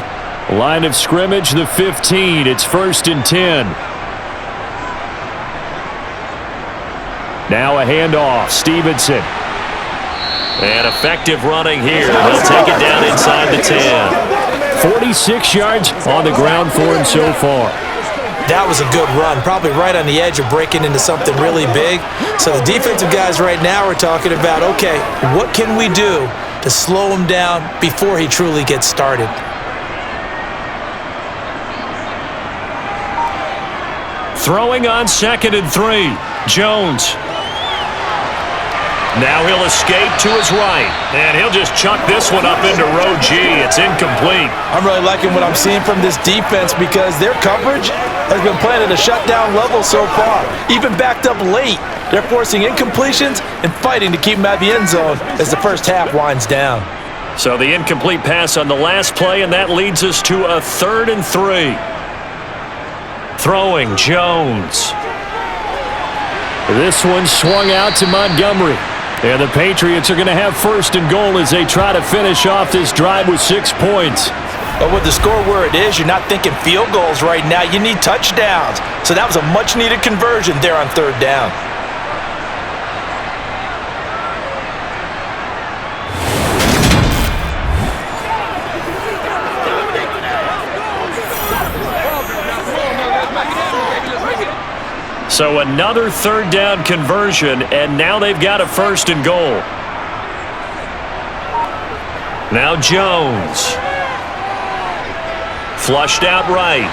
Speaker 2: Line of scrimmage, the 15. It's 1st and 10. Now a handoff. Stevenson. And effective running here. They'll take it down inside the 10. 46 yards on the ground for him so far.
Speaker 3: That was a good run, probably right on the edge of breaking into something really big. So the defensive guys right now are talking about, okay, what can we do to slow him down before he truly gets started?
Speaker 2: Throwing on 2nd and 3. Jones. Now he'll escape to his right, and he'll just chuck this one up into row G. It's incomplete.
Speaker 3: I'm really liking what I'm seeing from this defense because their coverage has been playing at a shutdown level so far. Even backed up late, they're forcing incompletions and fighting to keep them at the end zone as the first half winds down.
Speaker 2: So the incomplete pass on the last play, and that leads us to a 3rd and 3. Throwing, Jones. This one swung out to Montgomery. And the Patriots are going to have 1st and goal as they try to finish off this drive with 6 points.
Speaker 3: But with the score where it is, you're not thinking field goals right now. You need touchdowns. So that was a much-needed conversion there on 3rd down.
Speaker 2: So another 3rd down conversion, and now they've got a 1st and goal. Now Jones. Flushed out right.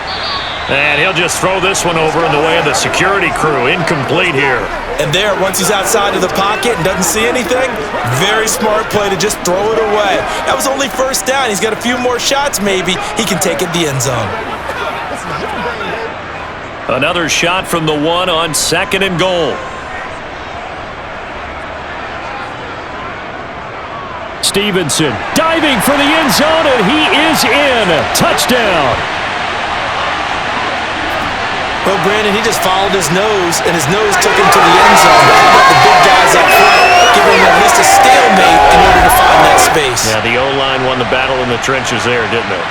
Speaker 2: And he'll just throw this one over in the way of the security crew. Incomplete here.
Speaker 3: And there, once he's outside of the pocket and doesn't see anything, very smart play to just throw it away. That was only 1st down. He's got a few more shots maybe. He can take it the end zone.
Speaker 2: Another shot from the 1 on 2nd and goal. Stevenson diving for the end zone, and he is in. Touchdown.
Speaker 3: Well, Brandon, he just followed his nose, and his nose took him to the end zone. But the big guys up front giving him at least a stalemate in order to find that space.
Speaker 2: Yeah, the O-line won the battle in the trenches there, didn't it?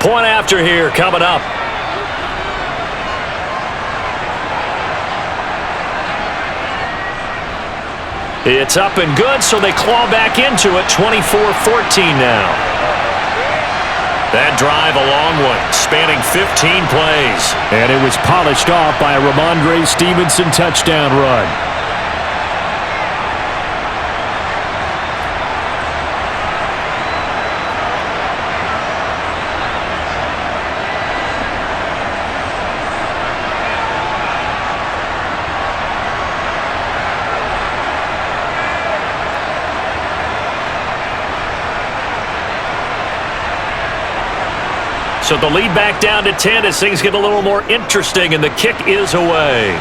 Speaker 2: Point after here coming up. It's up and good, so they claw back into it. 24-14 now. That drive a long one, spanning 15 plays. And it was polished off by a Ramondre Stevenson touchdown run. So the lead back down to 10 as things get a little more interesting, and the kick is away.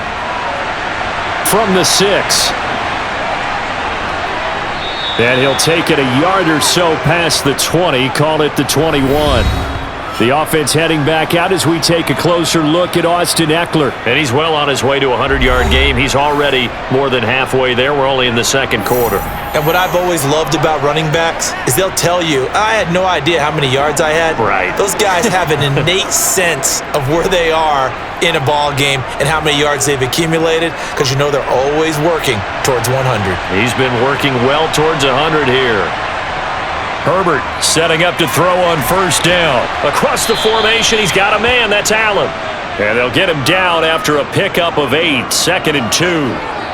Speaker 2: From the 6. And he'll take it a yard or so past the 20, call it the 21. The offense heading back out as we take a closer look at Austin Eckler. And he's well on his way to a 100-yard game. He's already more than halfway there. We're only in the 2nd quarter.
Speaker 3: And what I've always loved about running backs is they'll tell you, I had no idea how many yards I had.
Speaker 2: Right.
Speaker 3: Those guys have an innate sense of where they are in a ball game and how many yards they've accumulated because you know they're always working towards 100.
Speaker 2: He's been working well towards 100 here. Herbert setting up to throw on 1st down. Across the formation, he's got a man. That's Allen. And they'll get him down after a pickup of 8. 2nd and 2.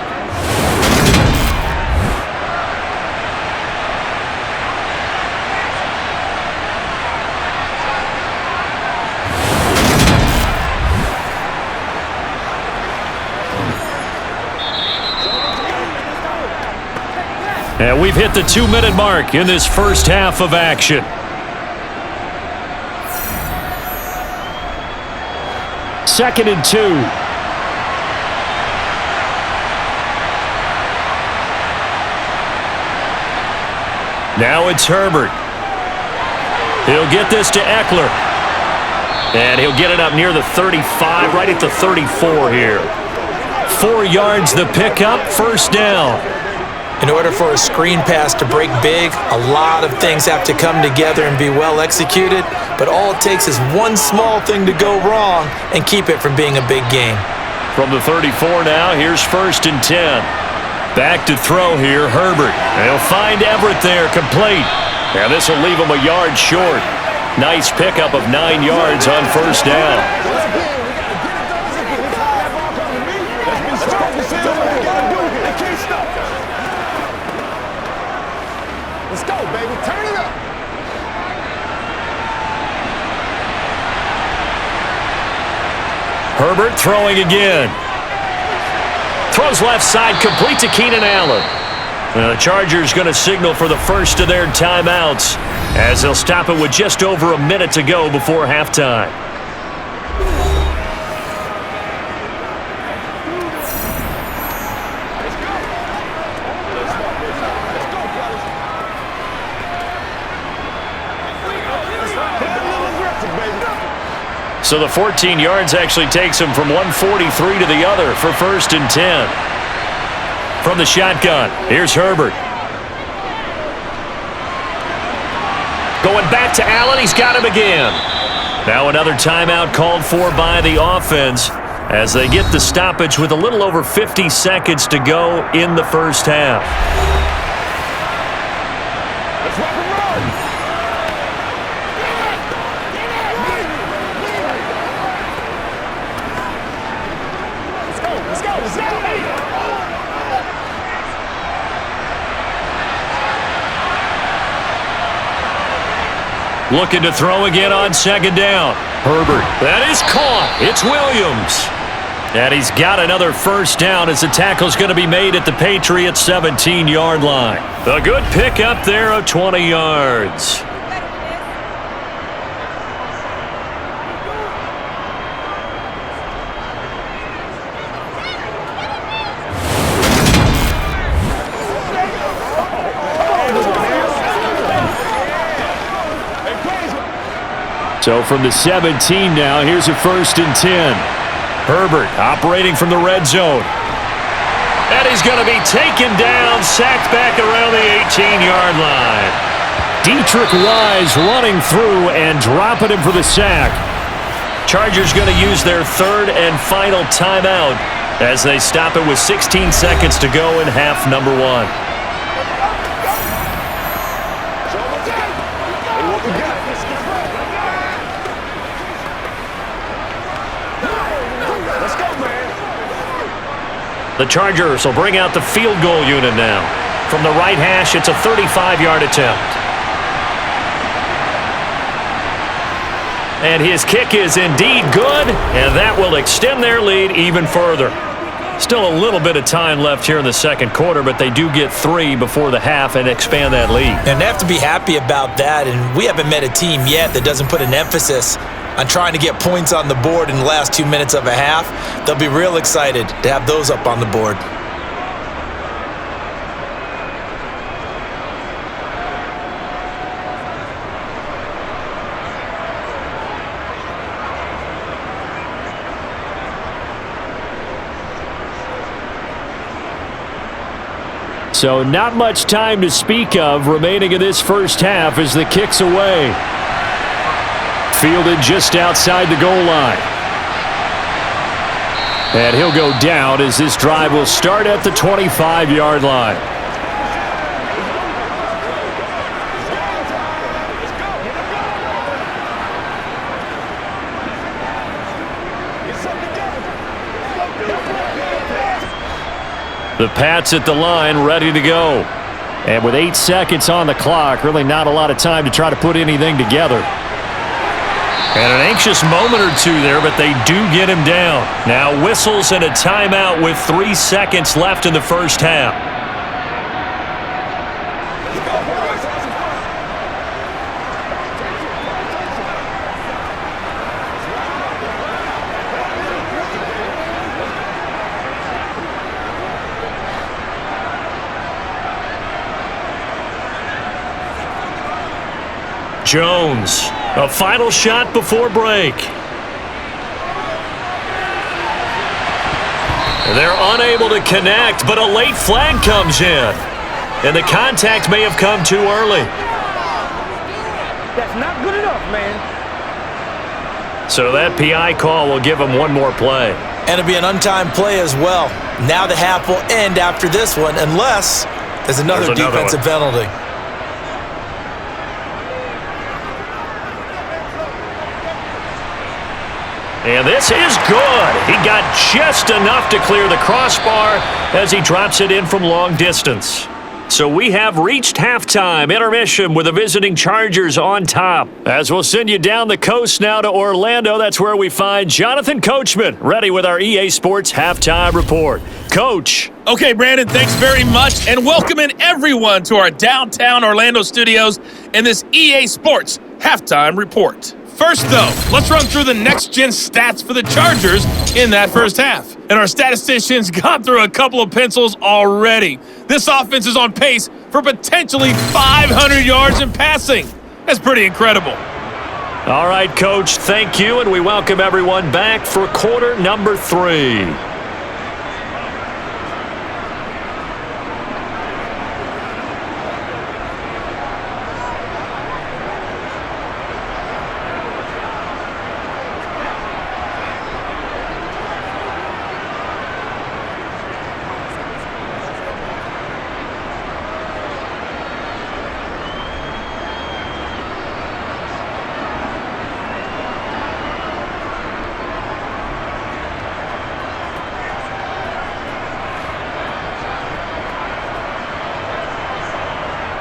Speaker 2: And we've hit the 2-minute mark in this first half of action. Second and 2. Now it's Herbert. He'll get this to Eckler. And he'll get it up near the 35, right at the 34 here. 4 yards the pickup, 1st down.
Speaker 3: In order for a screen pass to break big, a lot of things have to come together and be well executed, but all it takes is one small thing to go wrong and keep it from being a big game.
Speaker 2: From the 34 now, here's 1st and 10. Back to throw here, Herbert. They'll find Everett there, complete. And this will leave him a yard short. Nice pickup of 9 yards on 1st down.
Speaker 4: Let's go, baby. Turn it up.
Speaker 2: Herbert throwing again. Throws left side, complete to Keenan Allen. The Chargers going to signal for the first of their timeouts as they'll stop it with just over a minute to go before halftime. So the 14 yards actually takes him from 143 to the other for 1st and 10. From the shotgun, here's Herbert. Going back to Allen, he's got him again. Now another timeout called for by the offense as they get the stoppage with a little over 50 seconds to go in the first half.
Speaker 4: Let's rock and roll. Let's go.
Speaker 2: Looking to throw again on 2nd down. Herbert. That is caught. It's Williams. And he's got another 1st down as the tackle's going to be made at the Patriots' 17-yard line. A good pickup there of 20 yards. So from the 17 now, here's a 1st and 10. Herbert operating from the red zone. And he's going to be taken down, sacked back around the 18-yard line. Dietrich Wise running through and dropping him for the sack. Chargers going to use their 3rd and final timeout as they stop it with 16 seconds to go in half number 1. The Chargers will bring out the field goal unit now. From the right hash, it's a 35-yard attempt. And his kick is indeed good, and that will extend their lead even further. Still a little bit of time left here in the second quarter, but they do get 3 before the half and expand that lead.
Speaker 3: And they have to be happy about that, and we haven't met a team yet that doesn't put an emphasis on trying to get points on the board in the last 2 minutes of a half. They'll be real excited to have those up on the board.
Speaker 2: So not much time to speak of remaining in this first half as the kick's away. Fielded just outside the goal line. And he'll go down as this drive will start at the 25-yard line. The Pats at the line, ready to go. And with 8 seconds on the clock, really not a lot of time to try to put anything together. And an anxious moment or two there, but they do get him down. Now whistles and a timeout with 3 seconds left in the first half. Jones, a final shot before break. They're unable to connect, but a late flag comes in. and the contact may have come too early.
Speaker 4: That's not good enough, man.
Speaker 2: So that PI call will give him one more play.
Speaker 3: And it'll be an untimed play as well. Now the half will end after this one, unless there's another defensive penalty.
Speaker 2: And this is good. He got just enough to clear the crossbar as he drops it in from long distance. So we have reached halftime intermission with the visiting Chargers on top. As we'll send you down the coast now to Orlando, that's where we find Jonathan Coachman, ready with our EA Sports Halftime Report. Coach.
Speaker 5: Okay, Brandon, thanks very much, and welcoming everyone to our downtown Orlando studios in this EA Sports Halftime Report. First, though, let's run through the next-gen stats for the Chargers in that first half. And our statisticians got through a couple of pencils already. This offense is on pace for potentially 500 yards in passing. That's pretty incredible.
Speaker 2: All right, Coach, thank you, and we welcome everyone back for quarter number 3.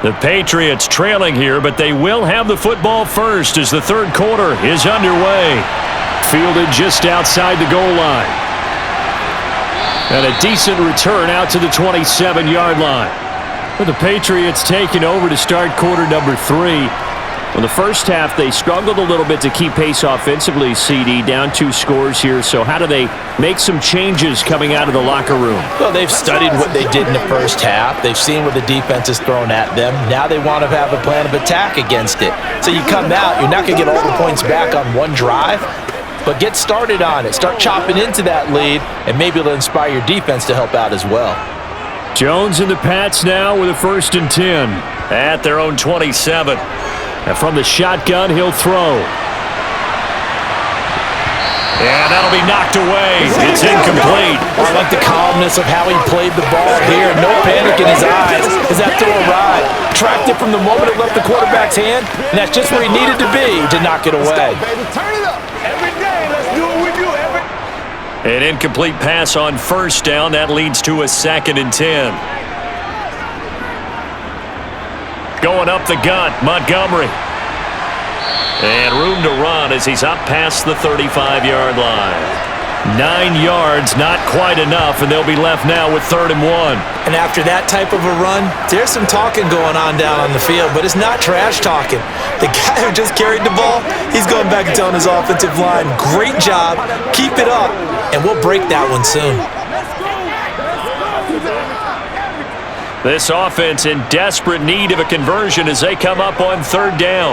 Speaker 2: The Patriots trailing here, but they will have the football first as the third quarter is underway. Fielded just outside the goal line. And a decent return out to the 27-yard line. With the Patriots taking over to start quarter number 3. In the first half, they struggled a little bit to keep pace offensively, CD, down 2 scores here. So how do they make some changes coming out of the locker room?
Speaker 3: Well, they've studied what they did in the first half. They've seen what the defense has thrown at them. Now they want to have a plan of attack against it. So you come out, you're not going to get all the points back on one drive, but get started on it. Start chopping into that lead, and maybe it'll inspire your defense to help out as well.
Speaker 2: Jones and the Pats now with a 1st and 10 at their own 27. And from the shotgun, he'll throw. And that'll be knocked away. It's incomplete.
Speaker 3: I like the calmness of how he played the ball here. No panic in his eyes as that throw arrived. Tracked it from the moment it left the quarterback's hand, and that's just where he needed to be to knock it away.
Speaker 4: Turn it up. Every day, let's do what we do.
Speaker 2: An incomplete pass on 1st down. That leads to a 2nd and 10. Going up the gut, Montgomery. And room to run as he's up past the 35-yard line. 9 yards, not quite enough, and they'll be left now with 3rd and 1.
Speaker 3: And after that type of a run, there's some talking going on down on the field, but it's not trash talking. The guy who just carried the ball, he's going back and telling his offensive line, great job, keep it up, and we'll break that one soon.
Speaker 2: This offense in desperate need of a conversion as they come up on 3rd down.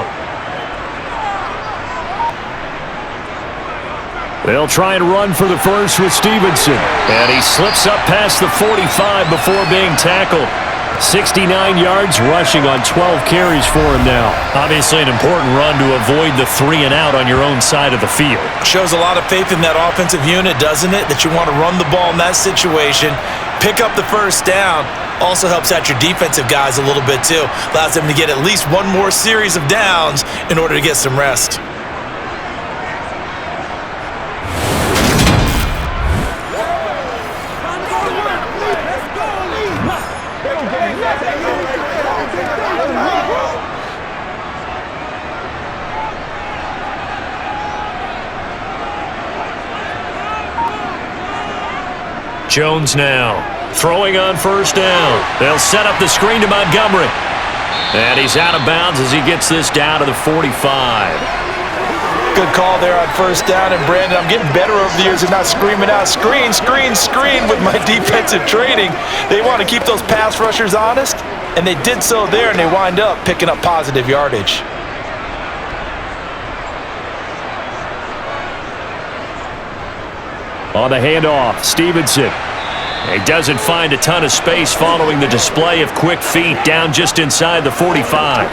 Speaker 2: They'll try and run for the first with Stevenson. And he slips up past the 45 before being tackled. 69 yards rushing on 12 carries for him now. Obviously an important run to avoid the 3 and out on your own side of the field.
Speaker 3: Shows a lot of faith in that offensive unit, doesn't it? That you want to run the ball in that situation, pick up the 1st down. Also helps out your defensive guys a little bit too. Allows them to get at least one more series of downs in order to get some rest.
Speaker 2: Jones now throwing on 1st down. They'll set up the screen to Montgomery. And he's out of bounds as he gets this down to the 45.
Speaker 3: Good call there on 1st down. And Brandon, I'm getting better over the years of not screaming out screen, screen, screen with my defensive training. They want to keep those pass rushers honest, and they did so there, and they wind up picking up positive yardage. On the handoff, Stevenson.
Speaker 2: He doesn't find a ton of space following the display of quick feet down just inside the 45.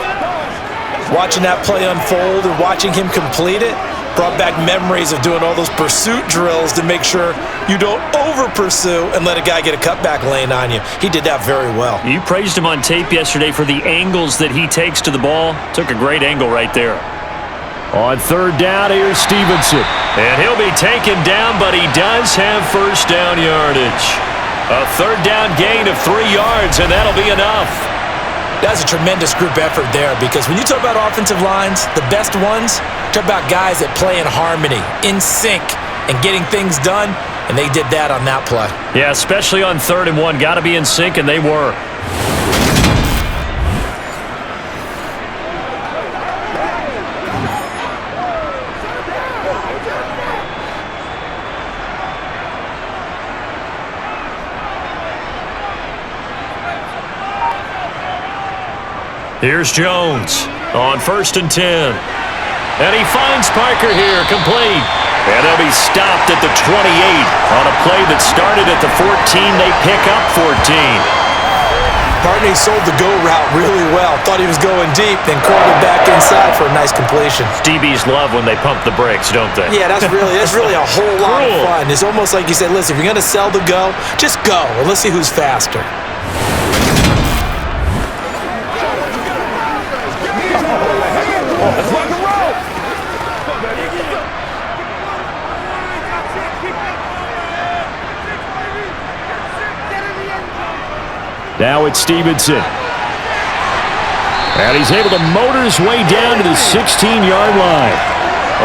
Speaker 3: Watching that play unfold and watching him complete it brought back memories of doing all those pursuit drills to make sure you don't over-pursue and let a guy get a cutback lane on you. He did that very well.
Speaker 2: You praised him on tape yesterday for the angles that he takes to the ball. Took a great angle right there. On third down, here's Stevenson. And he'll be taken down, but he does have first down yardage. A third down gain of 3 yards, and that'll be enough.
Speaker 3: That's a tremendous group effort there, because when you talk about offensive lines, the best ones, talk about guys that play in harmony, in sync, and getting things done, and they did that on that play.
Speaker 2: Yeah, especially on 3rd and 1. Got to be in sync, and they were. Here's Jones on 1st and 10. And he finds Parker here, complete. And he'll be stopped at the 28 on a play that started at the 14. They pick up 14.
Speaker 3: Barney sold the go route really well. Thought he was going deep, then curled it back inside for a nice completion.
Speaker 2: DBs love when they pump the brakes, don't they?
Speaker 3: Yeah, that's really a whole lot of fun. It's almost like you said, listen, if you're going to sell the go, just go, and let's see who's faster.
Speaker 2: Now it's Stevenson. And he's able to motor his way down to the 16-yard line.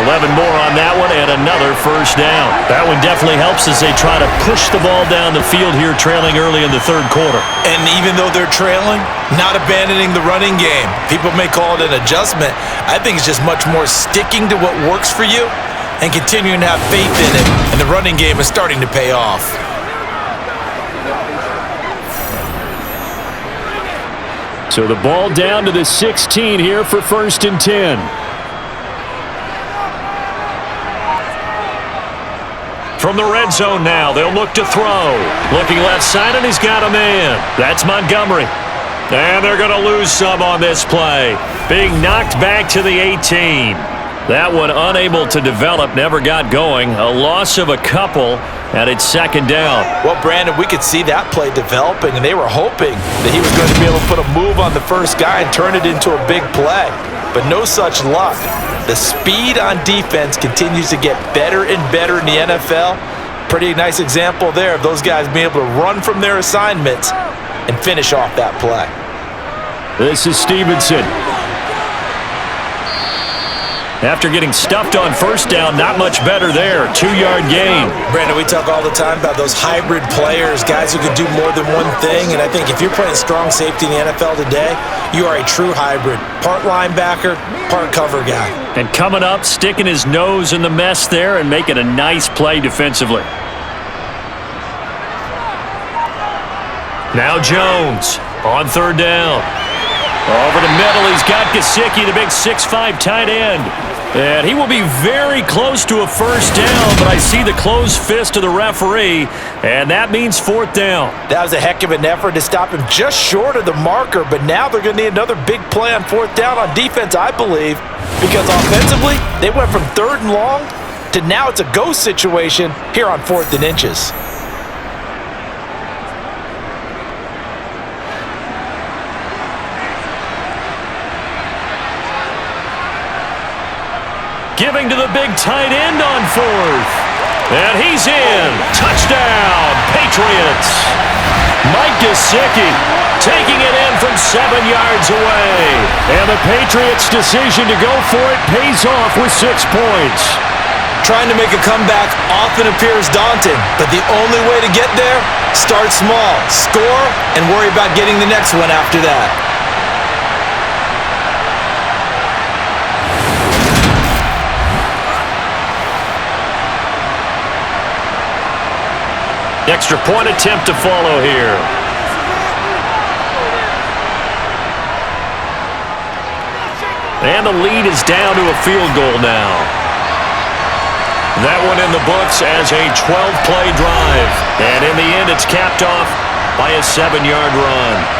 Speaker 2: 11 more on that one and another first down. That one definitely helps as they try to push the ball down the field here, trailing early in the 3rd quarter.
Speaker 3: And even though they're trailing, not abandoning the running game. People may call it an adjustment. I think it's just much more sticking to what works for you and continuing to have faith in it. And the running game is starting to pay off.
Speaker 2: So the ball down to the 16 here for 1st and 10. From the red zone now, they'll look to throw. Looking left side, and he's got a man. That's Montgomery. And they're going to lose some on this play. Being knocked back to the 18. That one unable to develop, never got going. A loss of a couple, and it's 2nd down.
Speaker 3: Well, Brandon, we could see that play developing, and they were hoping that he was going to be able to put a move on the first guy and turn it into a big play. But no such luck. The speed on defense continues to get better and better in the NFL. Pretty nice example there of those guys being able to run from their assignments and finish off that play.
Speaker 2: This is Stevenson. After getting stuffed on first down, not much better there. 2-yard gain.
Speaker 3: Brandon, we talk all the time about those hybrid players, guys who can do more than one thing. And I think if you're playing strong safety in the NFL today, you are a true hybrid. Part linebacker, part cover guy.
Speaker 2: And coming up, sticking his nose in the mess there and making a nice play defensively. Now Jones on 3rd down. Over the middle, he's got Gesicki, the big 6'5" tight end. And he will be very close to a first down, but I see the closed fist of the referee, and that means 4th down.
Speaker 3: That was a heck of an effort to stop him just short of the marker, but now they're going to need another big play on 4th down on defense, I believe, because offensively, they went from 3rd and long to now it's a go situation here on 4th and inches.
Speaker 2: Giving to the big tight end on 4th. And he's in. Touchdown, Patriots. Mike Gesicki taking it in from 7 yards away. And the Patriots' decision to go for it pays off with 6 points.
Speaker 3: Trying to make a comeback often appears daunting, but the only way to get there, start small, score, and worry about getting the next one after that.
Speaker 2: Extra point attempt to follow here. And the lead is down to a field goal now. That one in the books as a 12-play drive. And in the end, it's capped off by a 7-yard run.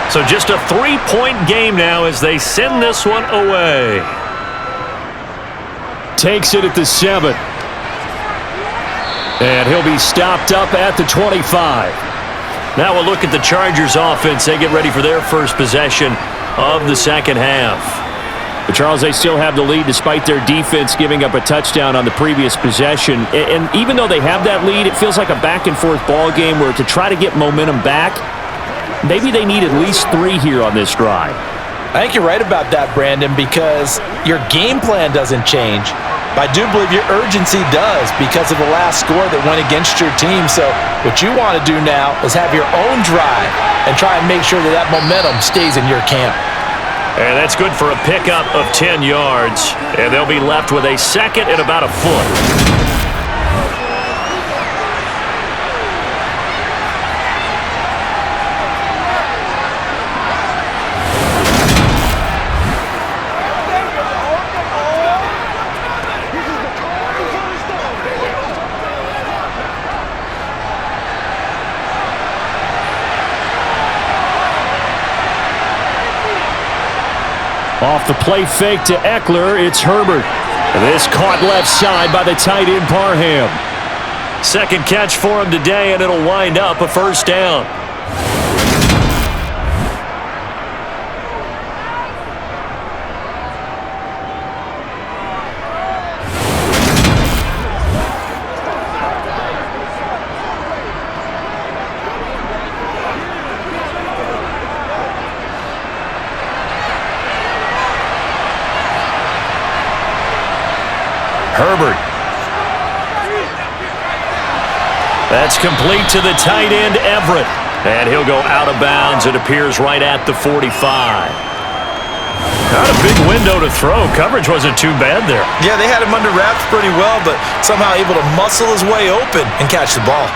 Speaker 2: So just a 3-point game now as they send this one away. Takes it at the 7. And he'll be stopped up at the 25. Now we'll look at the Chargers offense. They get ready for their first possession of the second half. But Charles, they still have the lead despite their defense giving up a touchdown on the previous possession. And even though they have that lead, it feels like a back-and-forth ball game where to try to get momentum back, maybe they need at least 3 here on this drive.
Speaker 3: I think you're right about that, Brandon, because your game plan doesn't change. But I do believe your urgency does because of the last score that went against your team. So what you want to do now is have your own drive and try and make sure that that momentum stays in your camp.
Speaker 2: And that's good for a pickup of 10 yards. And they'll be left with a second and about a foot. Off the play fake to Eckler, it's Herbert. This caught left side by the tight end Parham. Second catch for him today, and it'll wind up a first down. Herbert. That's complete to the tight end, Everett. And he'll go out of bounds. It appears right at the 45. Not a big window to throw. Coverage wasn't too bad there.
Speaker 3: Yeah, they had him under wraps pretty well, but somehow able to muscle his way open and catch the ball.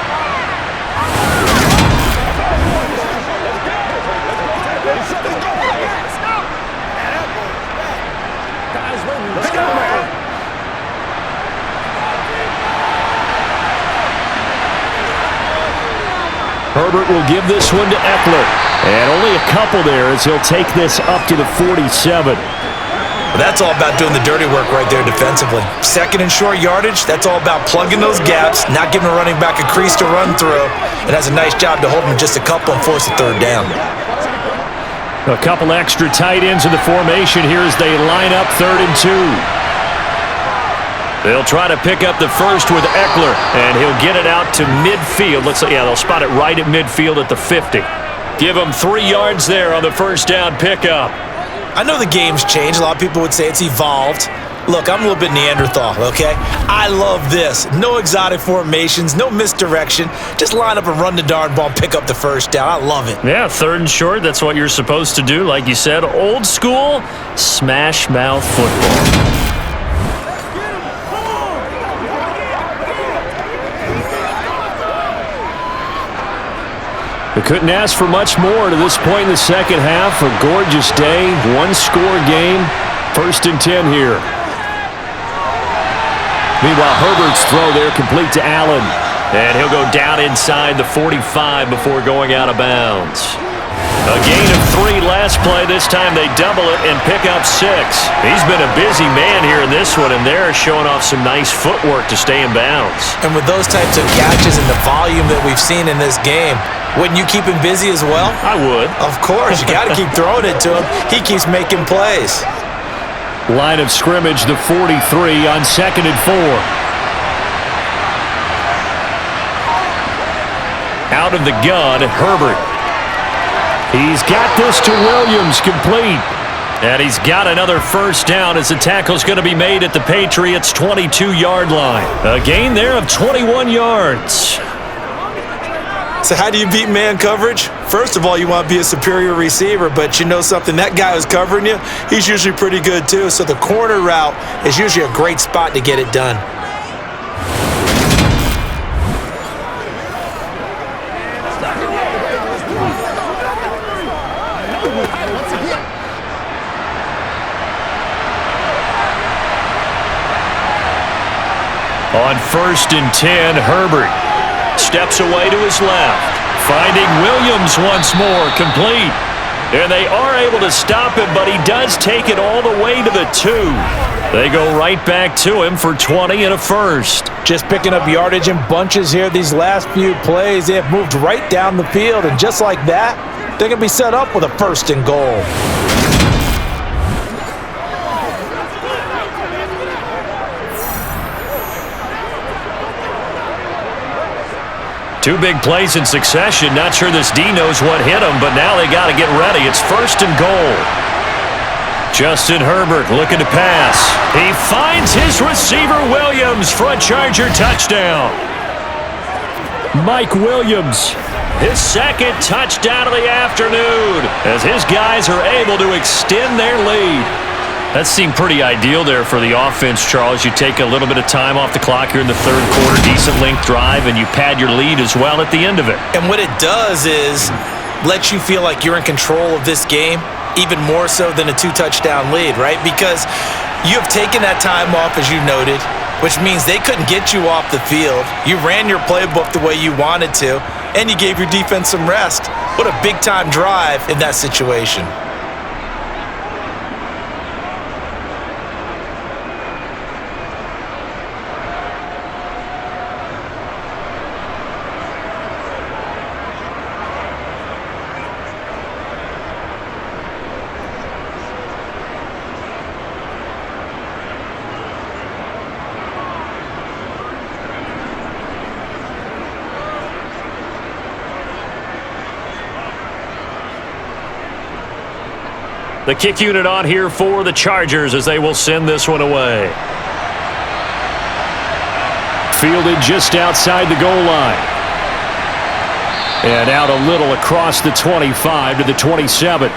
Speaker 2: Herbert will give this one to Eckler. And only a couple there as he'll take this up to the 47.
Speaker 3: That's all about doing the dirty work right there defensively. Second and short yardage, that's all about plugging those gaps, not giving a running back a crease to run through. It has a nice job to hold him just a couple and force a third down.
Speaker 2: A couple extra tight ends in the formation here as they line up 3rd and 2. They'll try to pick up the first with Eckler, and he'll get it out to midfield. They'll spot it right at midfield at the 50. Give him 3 yards there on the first down pickup.
Speaker 3: I know the game's changed. A lot of people would say it's evolved. Look, I'm a little bit Neanderthal, okay? I love this. No exotic formations, no misdirection. Just line up and run the darn ball and pick up the first down. I love it.
Speaker 2: Yeah, 3rd and short, that's what you're supposed to do. Like you said, old school, smash mouth football. We couldn't ask for much more to this point in the second half. A gorgeous day, 1-score game, 1st and 10 here. Meanwhile, Herbert's throw there complete to Allen. And he'll go down inside the 45 before going out of bounds. A gain of 3 last play. This time they double it and pick up 6. He's been a busy man here in this one, and they're showing off some nice footwork to stay in bounds.
Speaker 3: And with those types of catches and the volume that we've seen in this game, wouldn't you keep him busy as well?
Speaker 2: I would.
Speaker 3: Of course. You got to keep throwing it to him. He keeps making plays.
Speaker 2: Line of scrimmage, the 43 on 2nd and 4. Out of the gun, Herbert. He's got this to Williams, complete. And he's got another first down as the tackle's going to be made at the Patriots' 22-yard line. A gain there of 21 yards.
Speaker 3: So how do you beat man coverage? First of all, you want to be a superior receiver, but you know something, that guy who's covering you, he's usually pretty good too. So the corner route is usually a great spot to get it done.
Speaker 2: On 1st and 10, Herbert steps away to his left, finding Williams once more, complete. And they are able to stop him, but he does take it all the way to the 2. They go right back to him for 20 and a first.
Speaker 3: Just picking up yardage in bunches here these last few plays. They have moved right down the field, and just like that, they're going to be set up with a 1st and goal.
Speaker 2: Two big plays in succession. Not sure this D knows what hit him, but now they got to get ready. It's 1st and goal. Justin Herbert looking to pass. He finds his receiver, Williams, for a Charger touchdown. Mike Williams, his 2nd touchdown of the afternoon, as his guys are able to extend their lead. That seemed pretty ideal there for the offense, Charles. You take a little bit of time off the clock here in the 3rd quarter, decent length drive, and you pad your lead as well at the end of it.
Speaker 3: And what it does is let you feel like you're in control of this game, even more so than a 2-touchdown lead, right? Because you have taken that time off, as you noted, which means they couldn't get you off the field. You ran your playbook the way you wanted to, and you gave your defense some rest. What a big-time drive in that situation.
Speaker 2: The kick unit on here for the Chargers as they will send this one away. Fielded just outside the goal line. And out a little across the 25 to the 27.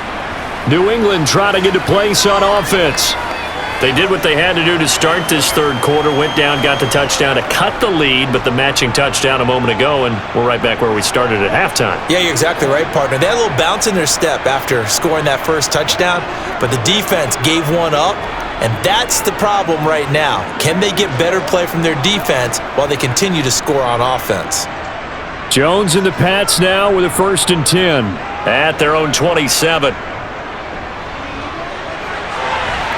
Speaker 2: New England trying to get a place on offense. They did what they had to do to start this 3rd quarter. Went down, got the touchdown to cut the lead, but the matching touchdown a moment ago, and we're right back where we started at halftime.
Speaker 3: Yeah, you're exactly right, partner. They had a little bounce in their step after scoring that first touchdown, but the defense gave one up, and that's the problem right now. Can they get better play from their defense while they continue to score on offense?
Speaker 2: Jones and the Pats now with a 1st and 10 at their own 27.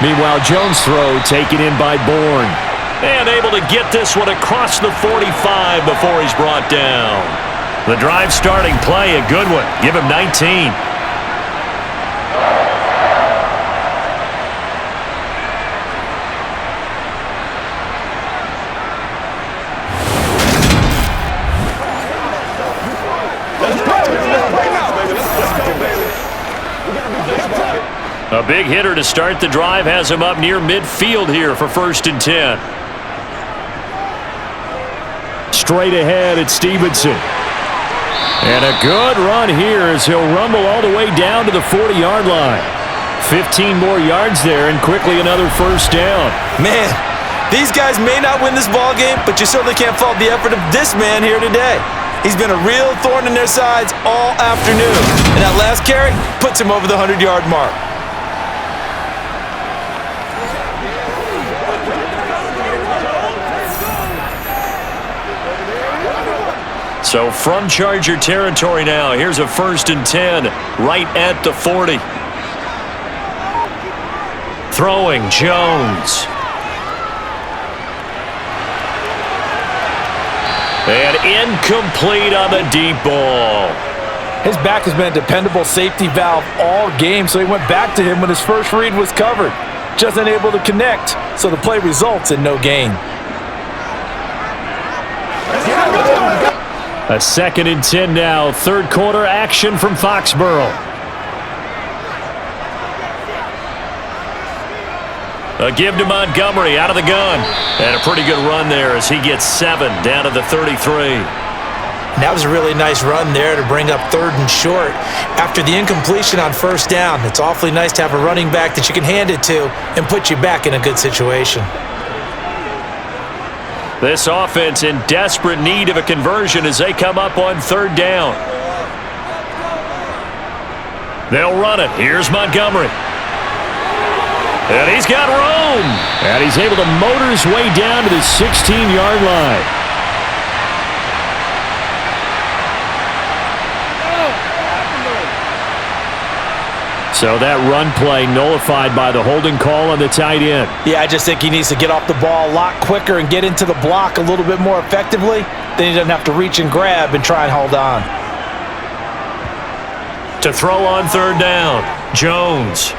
Speaker 2: Meanwhile, Jones' throw taken in by Bourne. And able to get this one across the 45 before he's brought down. The drive starting play, a good one. Give him 19. A big hitter to start the drive has him up near midfield here for 1st and 10. Straight ahead at Stevenson. And a good run here as he'll rumble all the way down to the 40-yard line. 15 more yards there and quickly another 1st down.
Speaker 3: Man, these guys may not win this ball game, but you certainly can't fault the effort of this man here today. He's been a real thorn in their sides all afternoon. And that last carry puts him over the 100-yard mark.
Speaker 2: So from Charger territory now, here's a 1st and 10 right at the 40. Throwing Jones. And incomplete on the deep ball.
Speaker 3: His back has been a dependable safety valve all game, so he went back to him when his first read was covered. Just unable to connect, so the play results in no gain.
Speaker 2: A 2nd and 10 now. 3rd quarter action from Foxborough. A give to Montgomery out of the gun. And a pretty good run there as he gets 7 down to the 33.
Speaker 3: And that was a really nice run there to bring up 3rd and short. After the incompletion on 1st down, it's awfully nice to have a running back that you can hand it to and put you back in a good situation.
Speaker 2: This offense in desperate need of a conversion as they come up on 3rd down. They'll run it. Here's Montgomery. And he's got room. And he's able to motor his way down to the 16-yard line. So that run play nullified by the holding call on the tight end.
Speaker 3: Yeah, I just think he needs to get off the ball a lot quicker and get into the block a little bit more effectively. Then he doesn't have to reach and grab and try and hold on.
Speaker 2: To throw on 3rd down, Jones.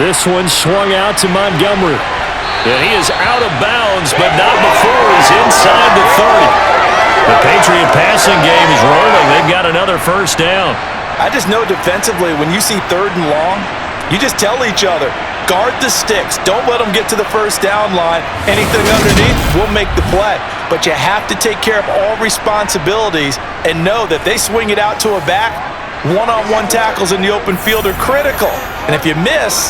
Speaker 2: This one swung out to Montgomery. And he is out of bounds, but not before he's inside the 30. The Patriot passing game is rolling. They've got another 1st down.
Speaker 3: I just know defensively, when you see 3rd and long, you just tell each other, guard the sticks. Don't let them get to the 1st down line. Anything underneath will make the play. But you have to take care of all responsibilities and know that they swing it out to a back, one-on-one tackles in the open field are critical. And if you miss,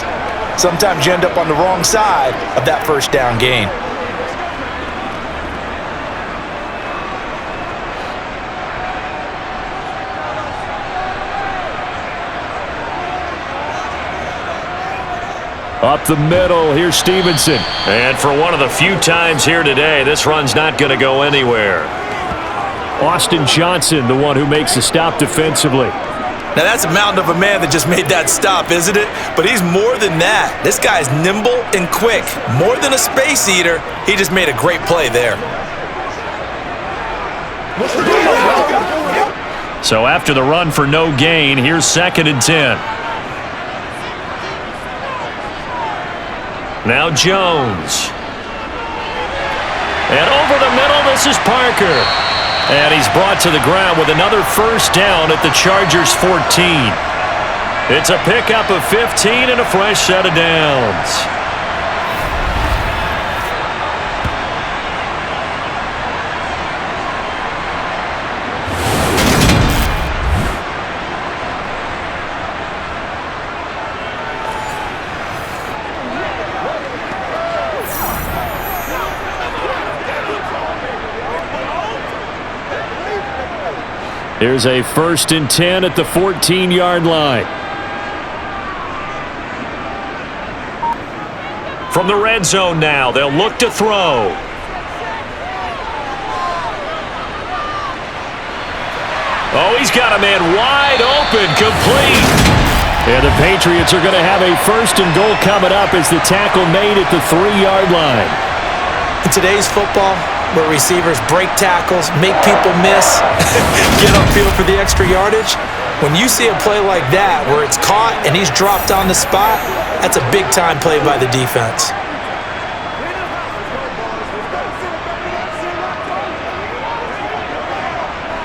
Speaker 3: sometimes you end up on the wrong side of that 1st down gain.
Speaker 2: Up the middle, here's Stevenson. And for one of the few times here today, this run's not going to go anywhere. Austin Johnson, the one who makes the stop defensively.
Speaker 3: Now that's a mountain of a man that just made that stop, isn't it? But he's more than that. This guy's nimble and quick. More than a space eater, he just made a great play there.
Speaker 2: So after the run for no gain, here's 2nd and 10. Now Jones. And over the middle, this is Parker. And he's brought to the ground with another 1st down at the Chargers' 14. It's a pickup of 15 and a fresh set of downs. Here's a 1st and 10 at the 14-yard line. From the red zone now, they'll look to throw. Oh, he's got a man wide open, complete. And the Patriots are going to have a 1st and goal coming up as the tackle made at the 3-yard line.
Speaker 3: In today's football, where receivers break tackles, make people miss, get upfield for the extra yardage, when you see a play like that where it's caught and he's dropped on the spot, that's a big-time play by the defense.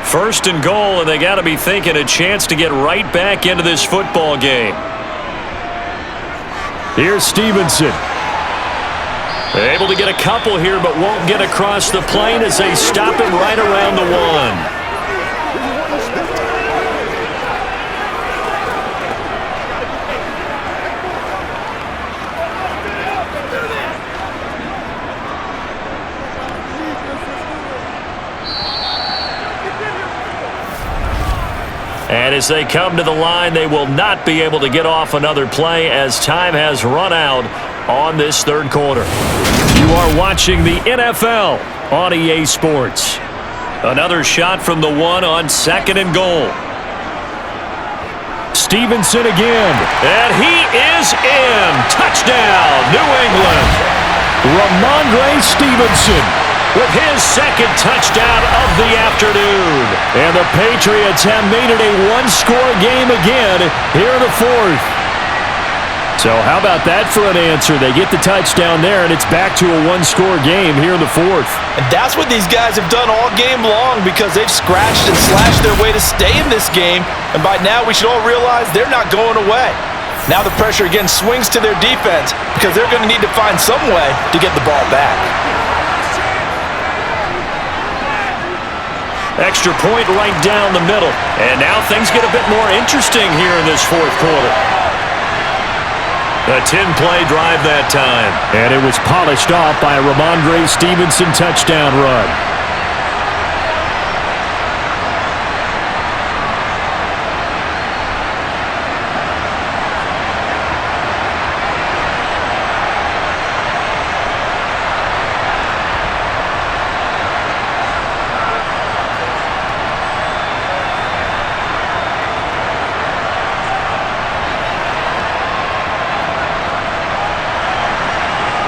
Speaker 2: First and goal, and they got to be thinking a chance to get right back into this football game. Here's Stevenson. Able to get a couple here, but won't get across the plane as they stop him right around the 1. And as they come to the line, they will not be able to get off another play as time has run out on this 3rd quarter. You are watching the NFL on EA Sports. Another shot from the 1 on 2nd and goal. Stevenson again. And he is in. Touchdown, New England. Ramondre Stevenson with his 2nd touchdown of the afternoon. And the Patriots have made it a one-score game again here in the 4th. So how about that for an answer? They get the touchdown there, and it's back to a one-score game here in the 4th.
Speaker 3: And that's what these guys have done all game long because they've scratched and slashed their way to stay in this game. And by now, we should all realize they're not going away. Now the pressure again swings to their defense because they're going to need to find some way to get the ball back.
Speaker 2: Extra point right down the middle. And now things get a bit more interesting here in this fourth quarter. A 10-play drive that time. And it was polished off by a Ramondre Stevenson touchdown run.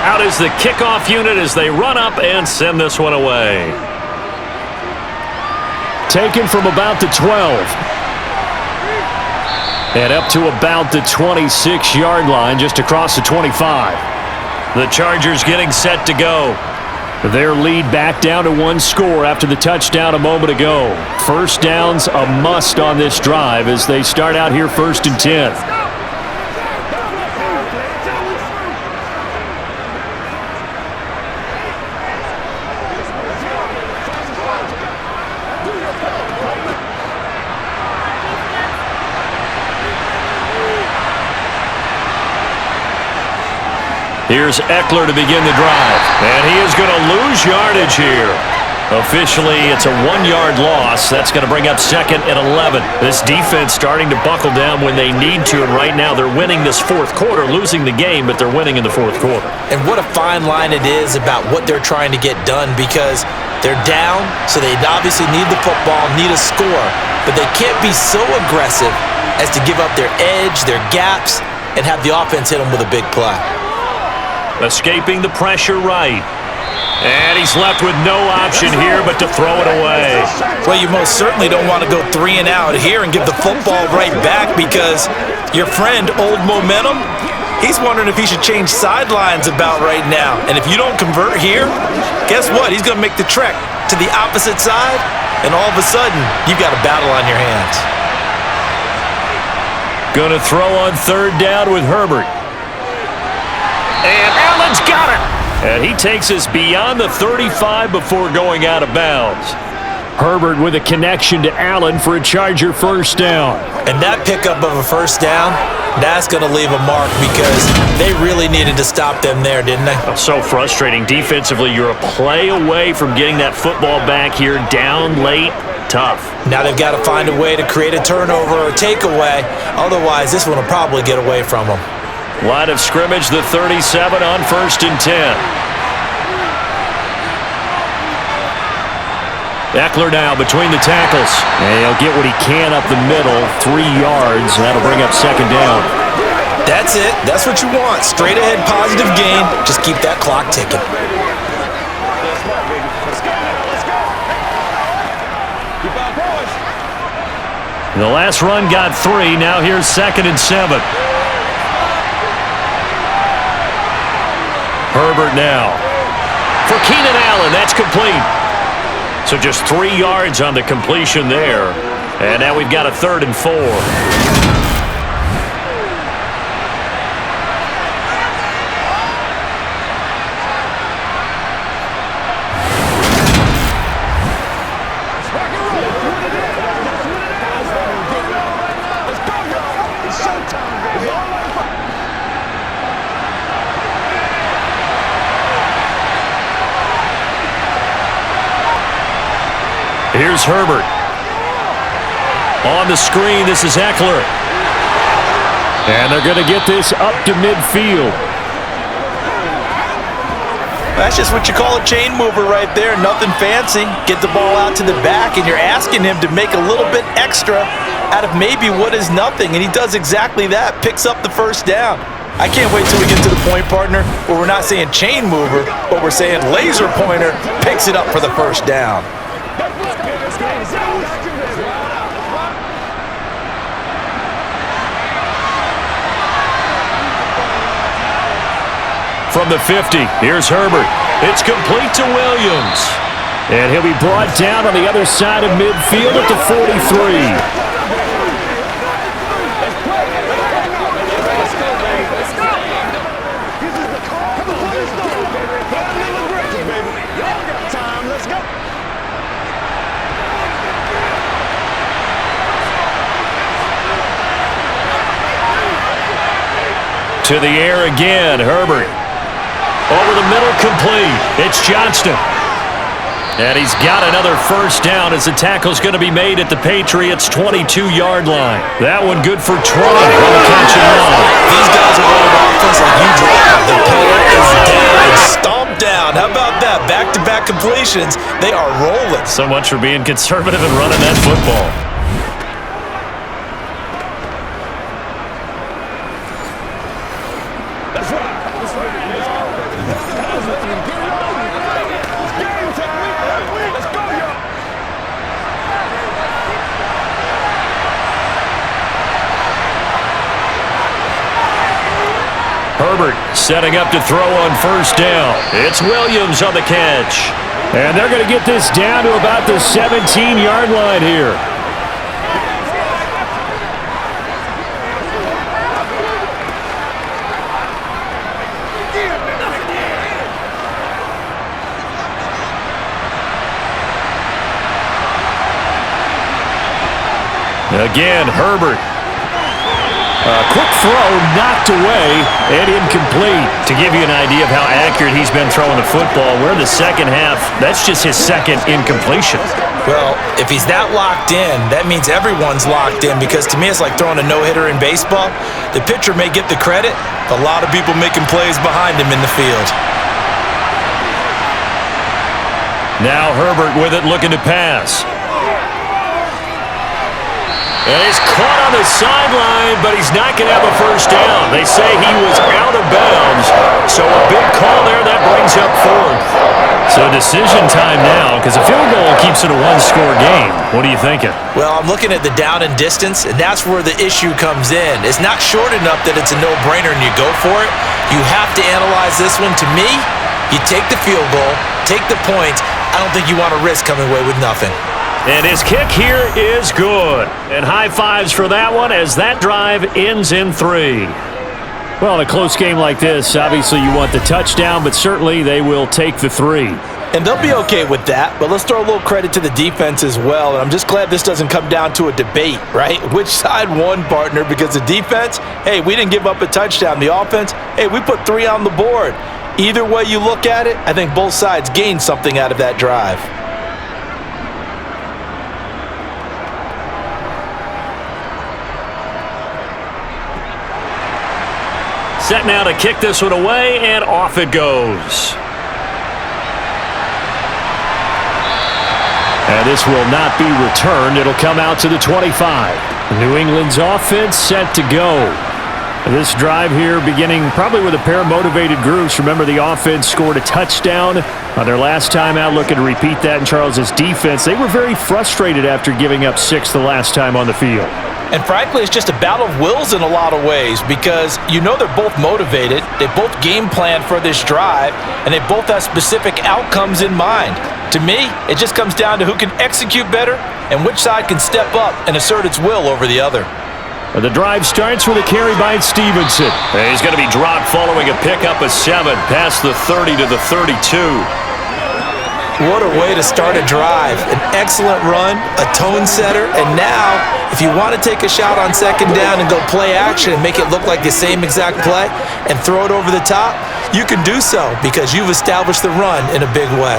Speaker 2: Out is the kickoff unit as they run up and send this one away. Taken from about the 12. And up to about the 26-yard line, just across the 25. The Chargers getting set to go. Their lead back down to one score after the touchdown a moment ago. First down's a must on this drive as they start out here 1st and 10. Here's Eckler to begin the drive. And he is going to lose yardage here. Officially, it's a 1-yard loss. That's going to bring up 2nd and 11. This defense starting to buckle down when they need to, and right now they're winning this fourth quarter, losing the game, but they're winning in the fourth quarter.
Speaker 3: And what a fine line it is about what they're trying to get done because they're down, so they obviously need the football, need a score, but they can't be so aggressive as to give up their edge, their gaps, and have the offense hit them with a big play.
Speaker 2: Escaping the pressure right. And he's left with no option here but to throw it away.
Speaker 3: Well, you most certainly don't want to go 3 and out here and give the football right back because your friend, Old Momentum, he's wondering if he should change sidelines about right now. And if you don't convert here, guess what? He's going to make the trek to the opposite side, and all of a sudden, you've got a battle on your hands.
Speaker 2: Going to throw on 3rd down with Herbert. And Allen's got it. And he takes us beyond the 35 before going out of bounds. Herbert with a connection to Allen for a Charger first down.
Speaker 3: And that pickup of a first down, that's going to leave a mark because they really needed to stop them there, didn't they?
Speaker 2: So frustrating. Defensively, you're a play away from getting that football back here down late. Tough.
Speaker 3: Now they've got to find a way to create a turnover or a takeaway. Otherwise, this one will probably get away from them.
Speaker 2: Line of scrimmage, the 37 on 1st and 10. Eckler now between the tackles. And he'll get what he can up the middle, 3 yards, and that'll bring up 2nd down.
Speaker 3: That's it. That's what you want. Straight ahead, positive gain. Just keep that clock ticking.
Speaker 2: The last run got 3. Now here's 2nd and 7. Herbert now. For Keenan Allen, that's complete. So just 3 yards on the completion there. And now we've got a 3rd and 4. Here's Herbert. On the screen, this is Eckler. And they're going to get this up to midfield.
Speaker 3: That's just what you call a chain mover right there. Nothing fancy. Get the ball out to the back, and you're asking him to make a little bit extra out of maybe what is nothing. And he does exactly that. Picks up the first down. I can't wait till we get to the point, partner, where we're not saying chain mover, but we're saying laser pointer picks it up for the first down.
Speaker 2: From the 50, here's Herbert. It's complete to Williams. And he'll be brought down on the other side of midfield at the 43. To the air again, Herbert. Over the middle, complete. It's Johnston. And he's got another first down as the tackle's going to be made at the Patriots' 22-yard line. That one good for 20 on the catch and run.
Speaker 3: These guys are running offense like you drive. The player is dead. Stomped down. How about that? Back-to-back completions. They are rolling.
Speaker 2: So much for being conservative and running that football. Herbert setting up to throw on first down. It's Williams on the catch. And they're going to get this down to about the 17-yard line here. Again, Herbert. A quick throw knocked away and incomplete. To give you an idea of how accurate he's been throwing the football, we're in the second half. That's just his second incompletion.
Speaker 3: Well, if he's that locked in, that means everyone's locked in, because to me it's like throwing a no-hitter in baseball. The pitcher may get the credit, but a lot of people making plays behind him in the field.
Speaker 2: Now Herbert with it, looking to pass. And he's caught on the sideline, but he's not going to have a first down. They say he was out of bounds, so a big call there. That brings up fourth. So decision time now, because a field goal keeps it a one-score game. What are you thinking?
Speaker 3: Well, I'm looking at the down and distance, and that's where the issue comes in. It's not short enough that it's a no-brainer and you go for it. You have to analyze this one. To me, you take the field goal, take the points. I don't think you want to risk coming away with nothing.
Speaker 2: And his kick here is good. And high fives for that one as that drive ends in 3. Well, in a close game like this, obviously you want the touchdown, but certainly they will take the 3.
Speaker 3: And they'll be okay with that, but let's throw a little credit to the defense as well. And I'm just glad this doesn't come down to a debate, right? Which side won, partner? Because the defense, hey, we didn't give up a touchdown. The offense, hey, we put 3 on the board. Either way you look at it, I think both sides gained something out of that drive.
Speaker 2: Set now to kick this one away, and off it goes. And this will not be returned. It'll come out to the 25. New England's offense set to go. This drive here beginning probably with a pair of motivated groups. Remember, the offense scored a touchdown on their last time out. Looking to repeat that in Charles's defense. They were very frustrated after giving up 6 the last time on the field.
Speaker 3: And frankly, it's just a battle of wills in a lot of ways, because you know they're both motivated, they both game plan for this drive, and they both have specific outcomes in mind. To me, it just comes down to who can execute better and which side can step up and assert its will over the other.
Speaker 2: The drive starts with a carry by Stevenson. He's going to be dropped following a pickup of 7 past the 30 to the 32.
Speaker 3: What a way to start a drive. An excellent run, a tone setter, and now, if you want to take a shot on second down and go play action and make it look like the same exact play and throw it over the top, you can do so because you've established the run in a big way.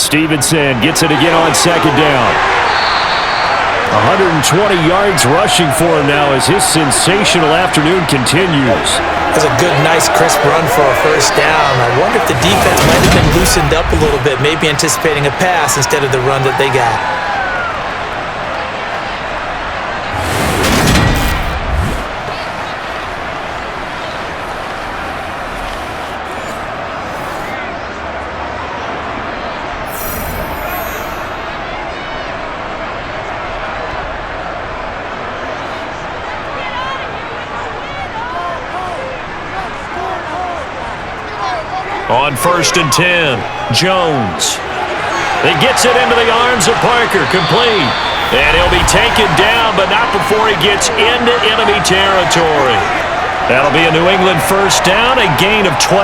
Speaker 2: Stevenson gets it again on second down. 120 yards rushing for him now as his sensational afternoon continues.
Speaker 3: That's a good, nice, crisp run for a first down. I wonder if the defense might have been loosened up a little bit, maybe anticipating a pass instead of the run that they got.
Speaker 2: On 1st and 10, Jones. He gets it into the arms of Parker, complete. And he'll be taken down, but not before he gets into enemy territory. That'll be a New England first down, a gain of 12.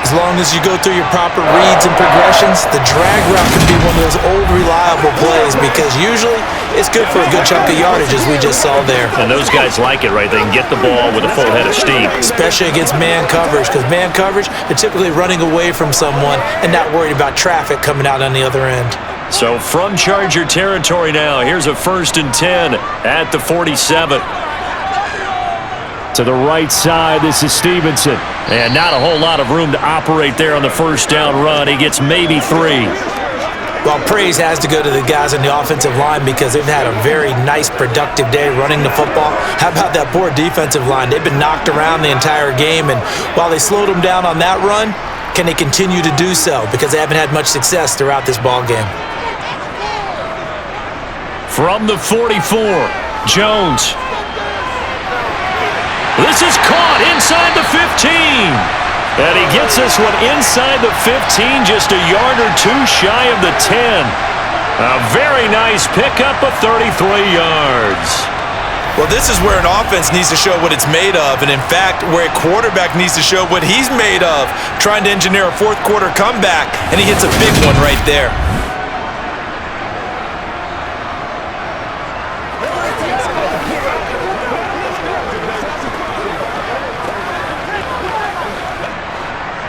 Speaker 3: As long as you go through your proper reads and progressions, the drag route can be one of those old reliable plays because usually it's good for a good chunk of yardage as we just saw there.
Speaker 2: And those guys like it, right? They can get the ball with a full head of steam.
Speaker 3: Especially against man coverage, because man coverage, they're typically running away from someone and not worried about traffic coming out on the other end.
Speaker 2: So from Charger territory now, here's a 1st and 10 at the 47. To the right side, this is Stevenson. And not a whole lot of room to operate there on the first down run. He gets maybe 3.
Speaker 3: Well, praise has to go to the guys on the offensive line because they've had a very nice, productive day running the football. How about that poor defensive line? They've been knocked around the entire game, and while they slowed them down on that run, can they continue to do so? Because they haven't had much success throughout this ball game.
Speaker 2: From the 44, Jones. This is caught inside the 15. And he gets this one inside the 15, just a yard or two shy of the 10. A very nice pickup of 33 yards.
Speaker 3: Well, this is where an offense needs to show what it's made of, and in fact, where a quarterback needs to show what he's made of, trying to engineer a fourth-quarter comeback, and he hits a big one right there.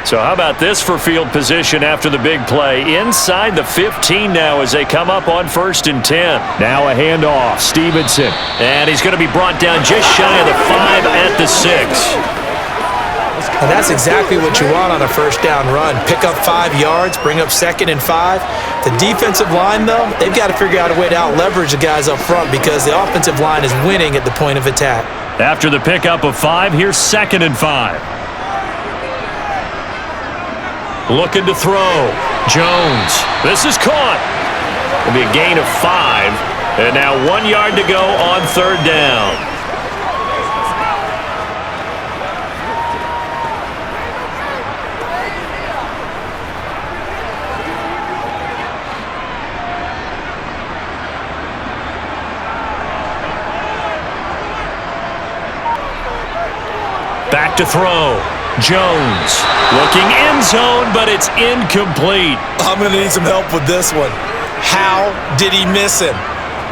Speaker 2: So how about this for field position after the big play? Inside the 15 now as they come up on 1st and 10. Now a handoff, Stevenson. And he's going to be brought down just shy of the 5 at the 6.
Speaker 3: And that's exactly what you want on a first down run. Pick up 5 yards, bring up 2nd and 5. The defensive line, though, they've got to figure out a way to out-leverage the guys up front because the offensive line is winning at the point of attack.
Speaker 2: After the pickup of 5, here's 2nd and 5. Looking to throw. Jones. This is caught. It'll be a gain of 5. And now 1 yard to go on 3rd down. Back to throw. Jones looking end zone, but it's incomplete.
Speaker 3: I'm going to need some help with this one. How did he miss him?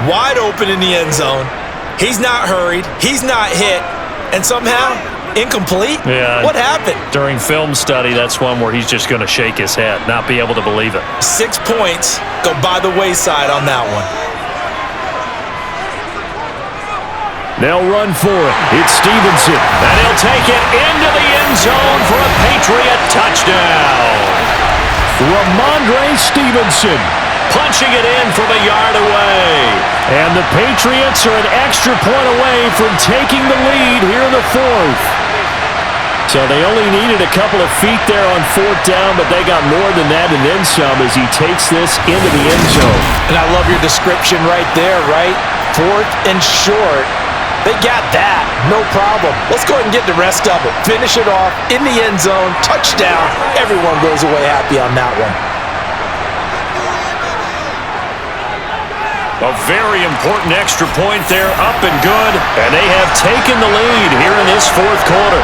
Speaker 3: Wide open in the end zone. He's not hurried. He's not hit. And somehow, incomplete?
Speaker 2: Yeah.
Speaker 3: What happened?
Speaker 2: During film study, that's one where he's just going to shake his head, not be able to believe it.
Speaker 3: 6 points go by the wayside on that one.
Speaker 2: They'll run for it. It's Stevenson. And he'll take it into the end zone for a Patriot touchdown. Ramondre Stevenson punching it in from a yard away. And the Patriots are an extra point away from taking the lead here in the 4th. So they only needed a couple of feet there on 4th down, but they got more than that and then some as he takes this into the end zone.
Speaker 3: And I love your description right there, right? 4th and short. They got that. No problem. Let's go ahead and get the rest of it. Finish it off in the end zone. Touchdown. Everyone goes away happy on that one.
Speaker 2: A very important extra point there, up and good. And they have taken the lead here in this 4th quarter.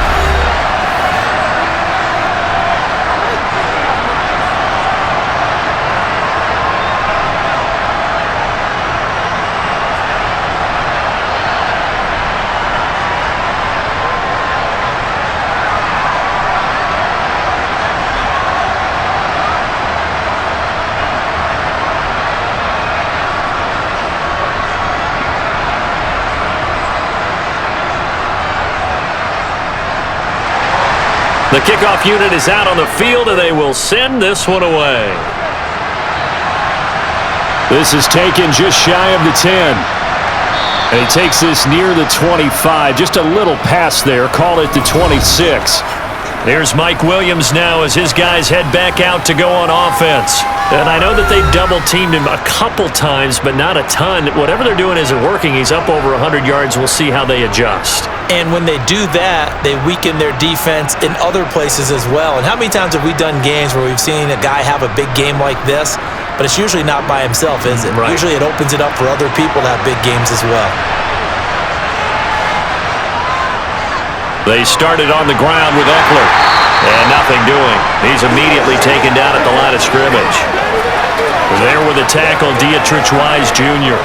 Speaker 2: The kickoff unit is out on the field, and they will send this one away. This is taken just shy of the 10. And he takes this near the 25. Just a little pass there. Call it the 26. There's Mike Williams now as his guys head back out to go on offense. And I know that they've double-teamed him a couple times, but not a ton. Whatever they're doing isn't working. He's up over 100 yards. We'll see how they adjust.
Speaker 3: And when they do that, they weaken their defense in other places as well. And how many times have we done games where we've seen a guy have a big game like this, but it's usually not by himself, is it?
Speaker 2: Right.
Speaker 3: Usually it opens it up for other people to have big games as well.
Speaker 2: They started on the ground with Eckler. And nothing doing. He's immediately taken down at the line of scrimmage. There with the tackle, Dietrich Wise Jr.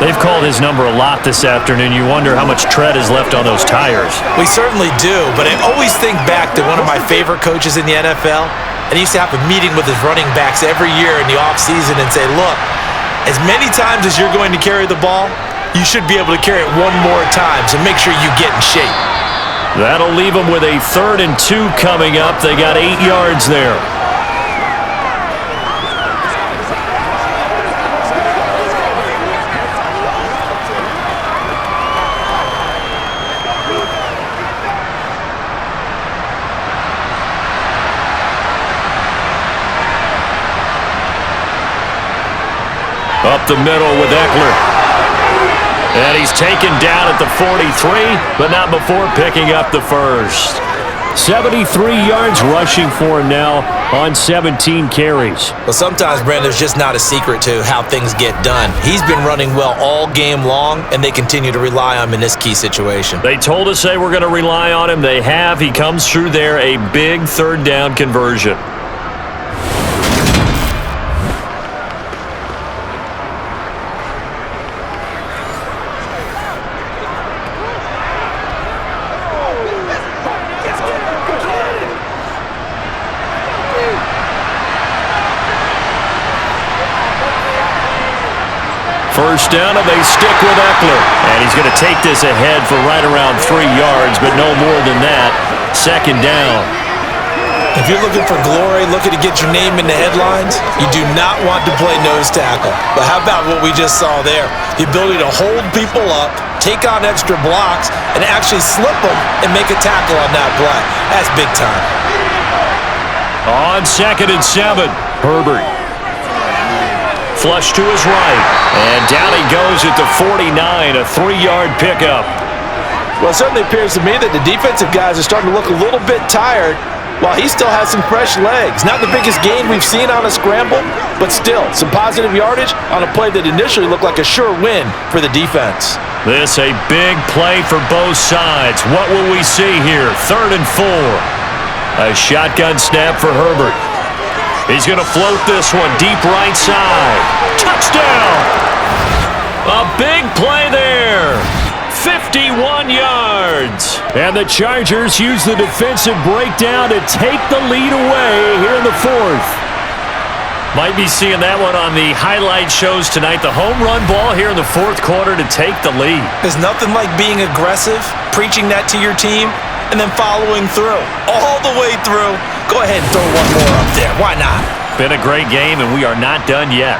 Speaker 2: They've called his number a lot this afternoon. You wonder how much tread is left on those tires.
Speaker 3: We certainly do, but I always think back to one of my favorite coaches in the NFL, and he used to have a meeting with his running backs every year in the offseason and say, look, as many times as you're going to carry the ball, you should be able to carry it one more time, so make sure you get in shape.
Speaker 2: That'll leave them with a 3rd and 2 coming up. They got 8 yards there. Up the middle with Eckler. And he's taken down at the 43, but not before picking up the first. 73 yards rushing for him now on 17 carries.
Speaker 3: Well, sometimes, Brandon, there's just not a secret to how things get done. He's been running well all game long, and they continue to rely on him in this key situation.
Speaker 2: They told us they were going to rely on him. They have. He comes through there, a big 3rd down conversion. First down, and they stick with Eckler. And he's going to take this ahead for right around 3 yards, but no more than that. 2nd down.
Speaker 3: If you're looking for glory, looking to get your name in the headlines, you do not want to play nose tackle. But how about what we just saw there? The ability to hold people up, take on extra blocks, and actually slip them and make a tackle on that play. That's big time.
Speaker 2: On 2nd and 7, Herbert. Flush to his right, and down he goes at the 49, a 3-yard pickup.
Speaker 3: Well, it certainly appears to me that the defensive guys are starting to look a little bit tired while he still has some fresh legs. Not the biggest gain we've seen on a scramble, but still some positive yardage on a play that initially looked like a sure win for the defense.
Speaker 2: This a big play for both sides. What will we see here? 3rd and 4. A shotgun snap for Herbert. He's going to float this one deep right side. Touchdown! A big play there. 51 yards. And the Chargers use the defensive breakdown to take the lead away here in the 4th. Might be seeing that one on the highlight shows tonight. The home run ball here in the 4th quarter to take the lead.
Speaker 3: There's nothing like being aggressive, preaching that to your team, and then following through. All the way through. Go ahead and throw one more up there. Why not?
Speaker 2: Been a great game, and we are not done yet.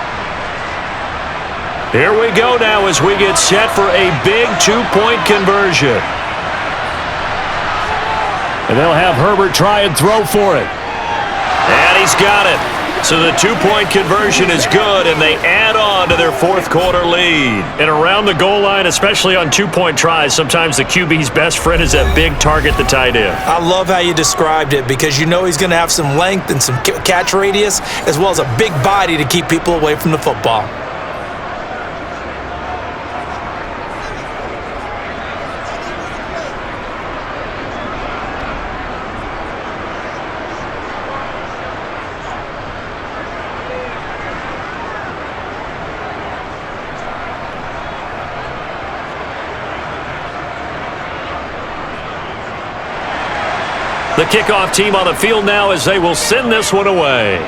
Speaker 2: Here we go now as we get set for a big 2-point conversion. And they'll have Herbert try and throw for it. And he's got it. So the 2-point conversion is good, and they add on to their 4th quarter lead. And around the goal line, especially on 2-point tries, sometimes the QB's best friend is that big target, the tight end.
Speaker 3: I love how you described it because you know he's going to have some length and some catch radius as well as a big body to keep people away from the football.
Speaker 2: The kickoff team on the field now as they will send this one away.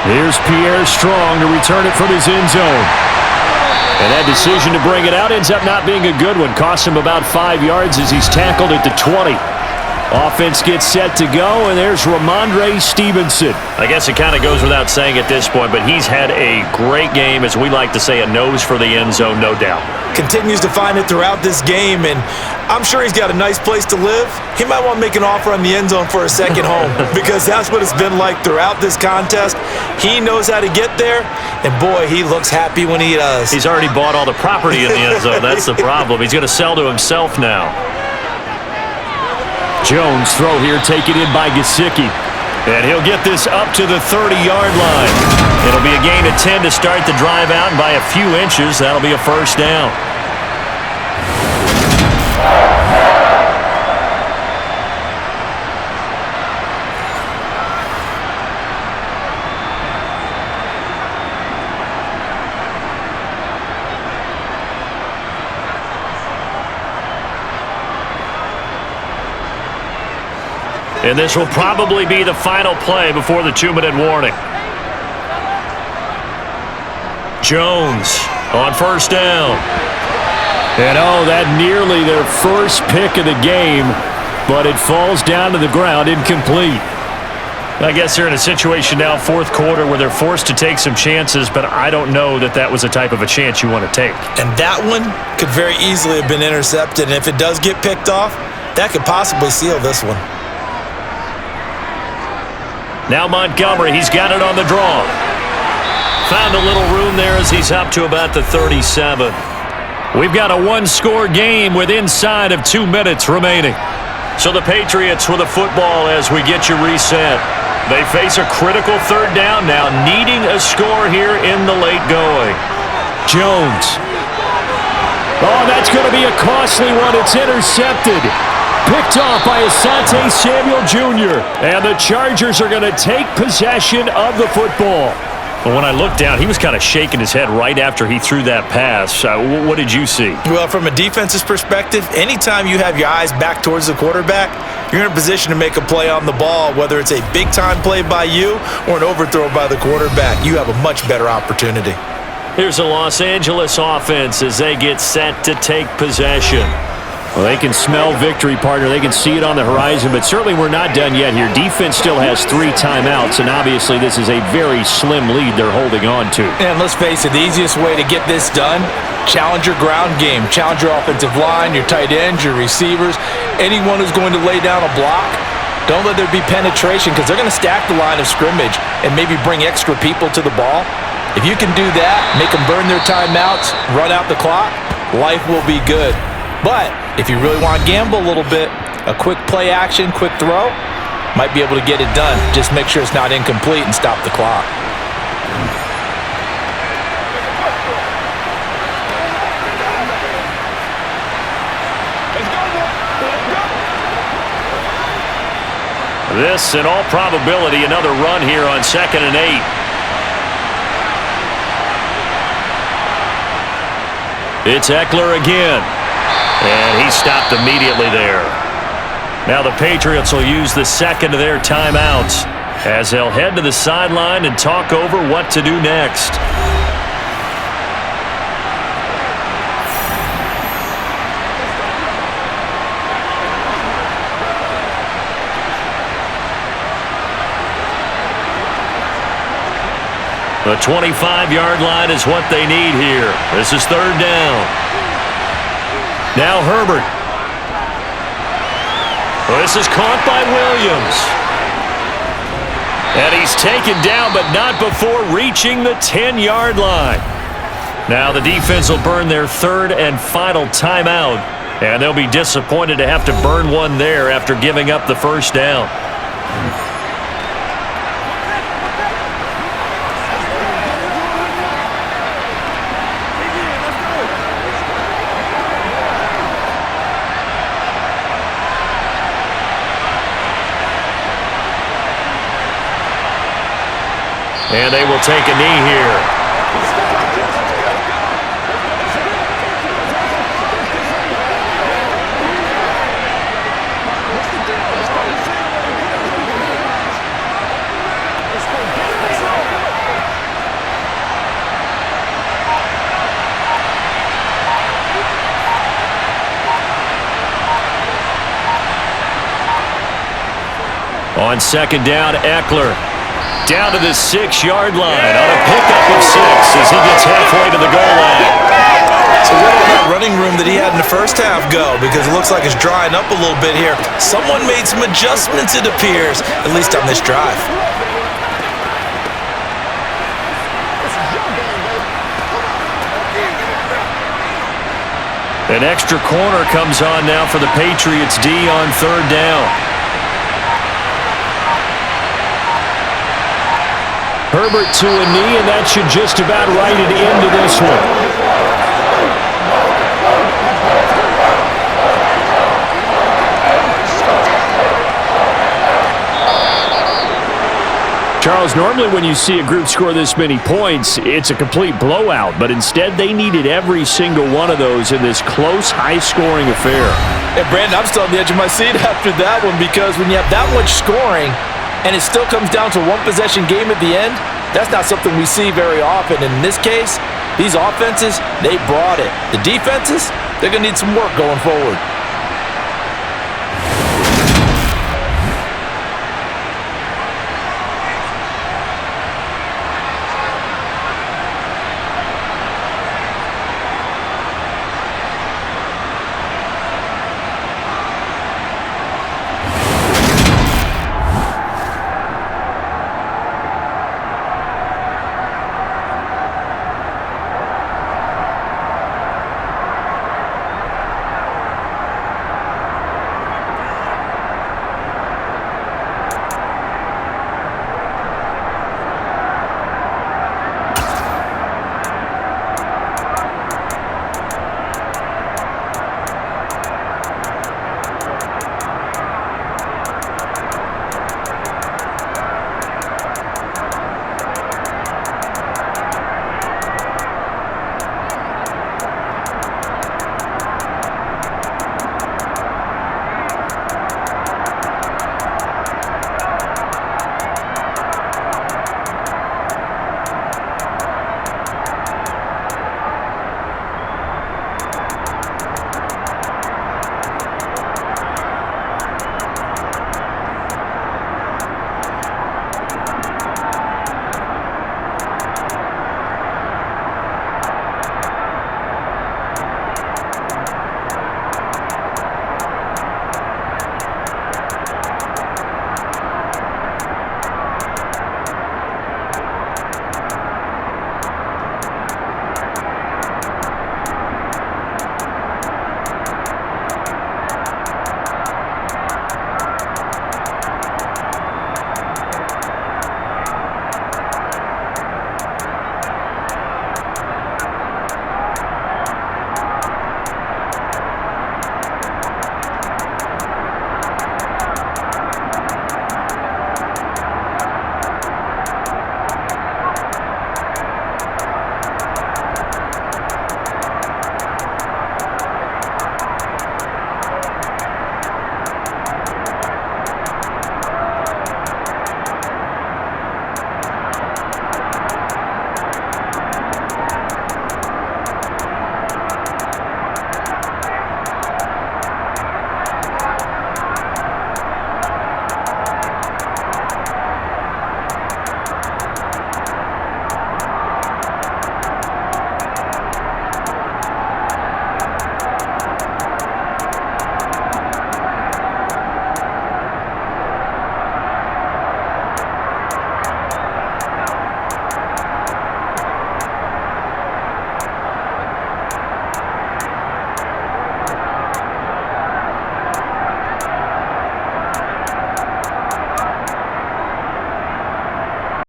Speaker 2: Here's Pierre Strong to return it from his end zone. And that decision to bring it out ends up not being a good one. Costs him about 5 yards as he's tackled at the 20. Offense gets set to go, and there's Ramondre Stevenson. I guess it kind of goes without saying at this point, but he's had a great game, as we like to say, a nose for the end zone, no doubt.
Speaker 3: Continues to find it throughout this game, and I'm sure he's got a nice place to live. He might want to make an offer on the end zone for a second home because that's what it's been like throughout this contest. He knows how to get there, and boy, he looks happy when he does.
Speaker 2: He's already bought all the property in the end zone. That's the problem. He's going to sell to himself now. Jones throw here taken in by Gesicki. And he'll get this up to the 30-yard line. It'll be a gain of 10 to start the drive out, and by a few inches, that'll be a first down. And this will probably be the final play before the 2-minute warning. Jones on first down. And that nearly their first pick of the game, but it falls down to the ground incomplete. I guess they're in a situation now, fourth quarter, where they're forced to take some chances, but I don't know that that was the type of a chance you want to take.
Speaker 3: And that one could very easily have been intercepted, and if it does get picked off, that could possibly seal this one.
Speaker 2: Now Montgomery, he's got it on the draw. Found a little room there as he's up to about the 37. We've got a one-score game with inside of 2 minutes remaining. So the Patriots with a football as we get you reset. They face a critical third down now, needing a score here in the late going. Jones. Oh, that's going to be a costly one. It's intercepted. Picked off by Asante Samuel Jr. And the Chargers are going to take possession of the football. But when I looked down, he was kind of shaking his head right after he threw that pass. What did you see?
Speaker 3: Well, from a defense's perspective, anytime you have your eyes back towards the quarterback, you're in a position to make a play on the ball, whether it's a big-time play by you or an overthrow by the quarterback. You have a much better opportunity.
Speaker 2: Here's a Los Angeles offense as they get set to take possession. Well, they can smell victory, partner. They can see it on the horizon, but certainly we're not done yet here. Defense still has 3 timeouts, and obviously this is a very slim lead they're holding on to.
Speaker 3: And let's face it, the easiest way to get this done, challenge your ground game. Challenge your offensive line, your tight ends, your receivers, anyone who's going to lay down a block. Don't let there be penetration because they're going to stack the line of scrimmage and maybe bring extra people to the ball. If you can do that, make them burn their timeouts, run out the clock, life will be good. But if you really want to gamble a little bit, a quick play action, quick throw, might be able to get it done. Just make sure it's not incomplete and stop the clock.
Speaker 2: This, in all probability, another run here on 2nd and 8. It's Eckler again. And he stopped immediately there. Now the Patriots will use the second of their timeouts as they'll head to the sideline and talk over what to do next. The 25-yard line is what they need here. This is 3rd down. Now Herbert. This is caught by Williams. And he's taken down, but not before reaching the 10-yard line. Now the defense will burn their 3rd and final timeout. And they'll be disappointed to have to burn one there after giving up the first down. And they will take a knee here. On 2nd down, Eckler. Down to the 6-yard line on a pickup of 6 as he gets halfway to the goal line.
Speaker 3: So where did that running room that he had in the first half go? Because it looks like it's drying up a little bit here. Someone made some adjustments, it appears, at least on this drive.
Speaker 2: An extra corner comes on now for the Patriots D on 3rd down. Herbert to a knee, and that should just about write it into this one. Charles, normally when you see a group score this many points, it's a complete blowout, but instead they needed every single one of those in this close, high-scoring affair.
Speaker 3: And Brandon, I'm still on the edge of my seat after that one, because when you have that much scoring and it still comes down to a one-possession game at the end, that's not something we see very often. And in this case, these offenses, they brought it. The defenses, they're going to need some work going forward.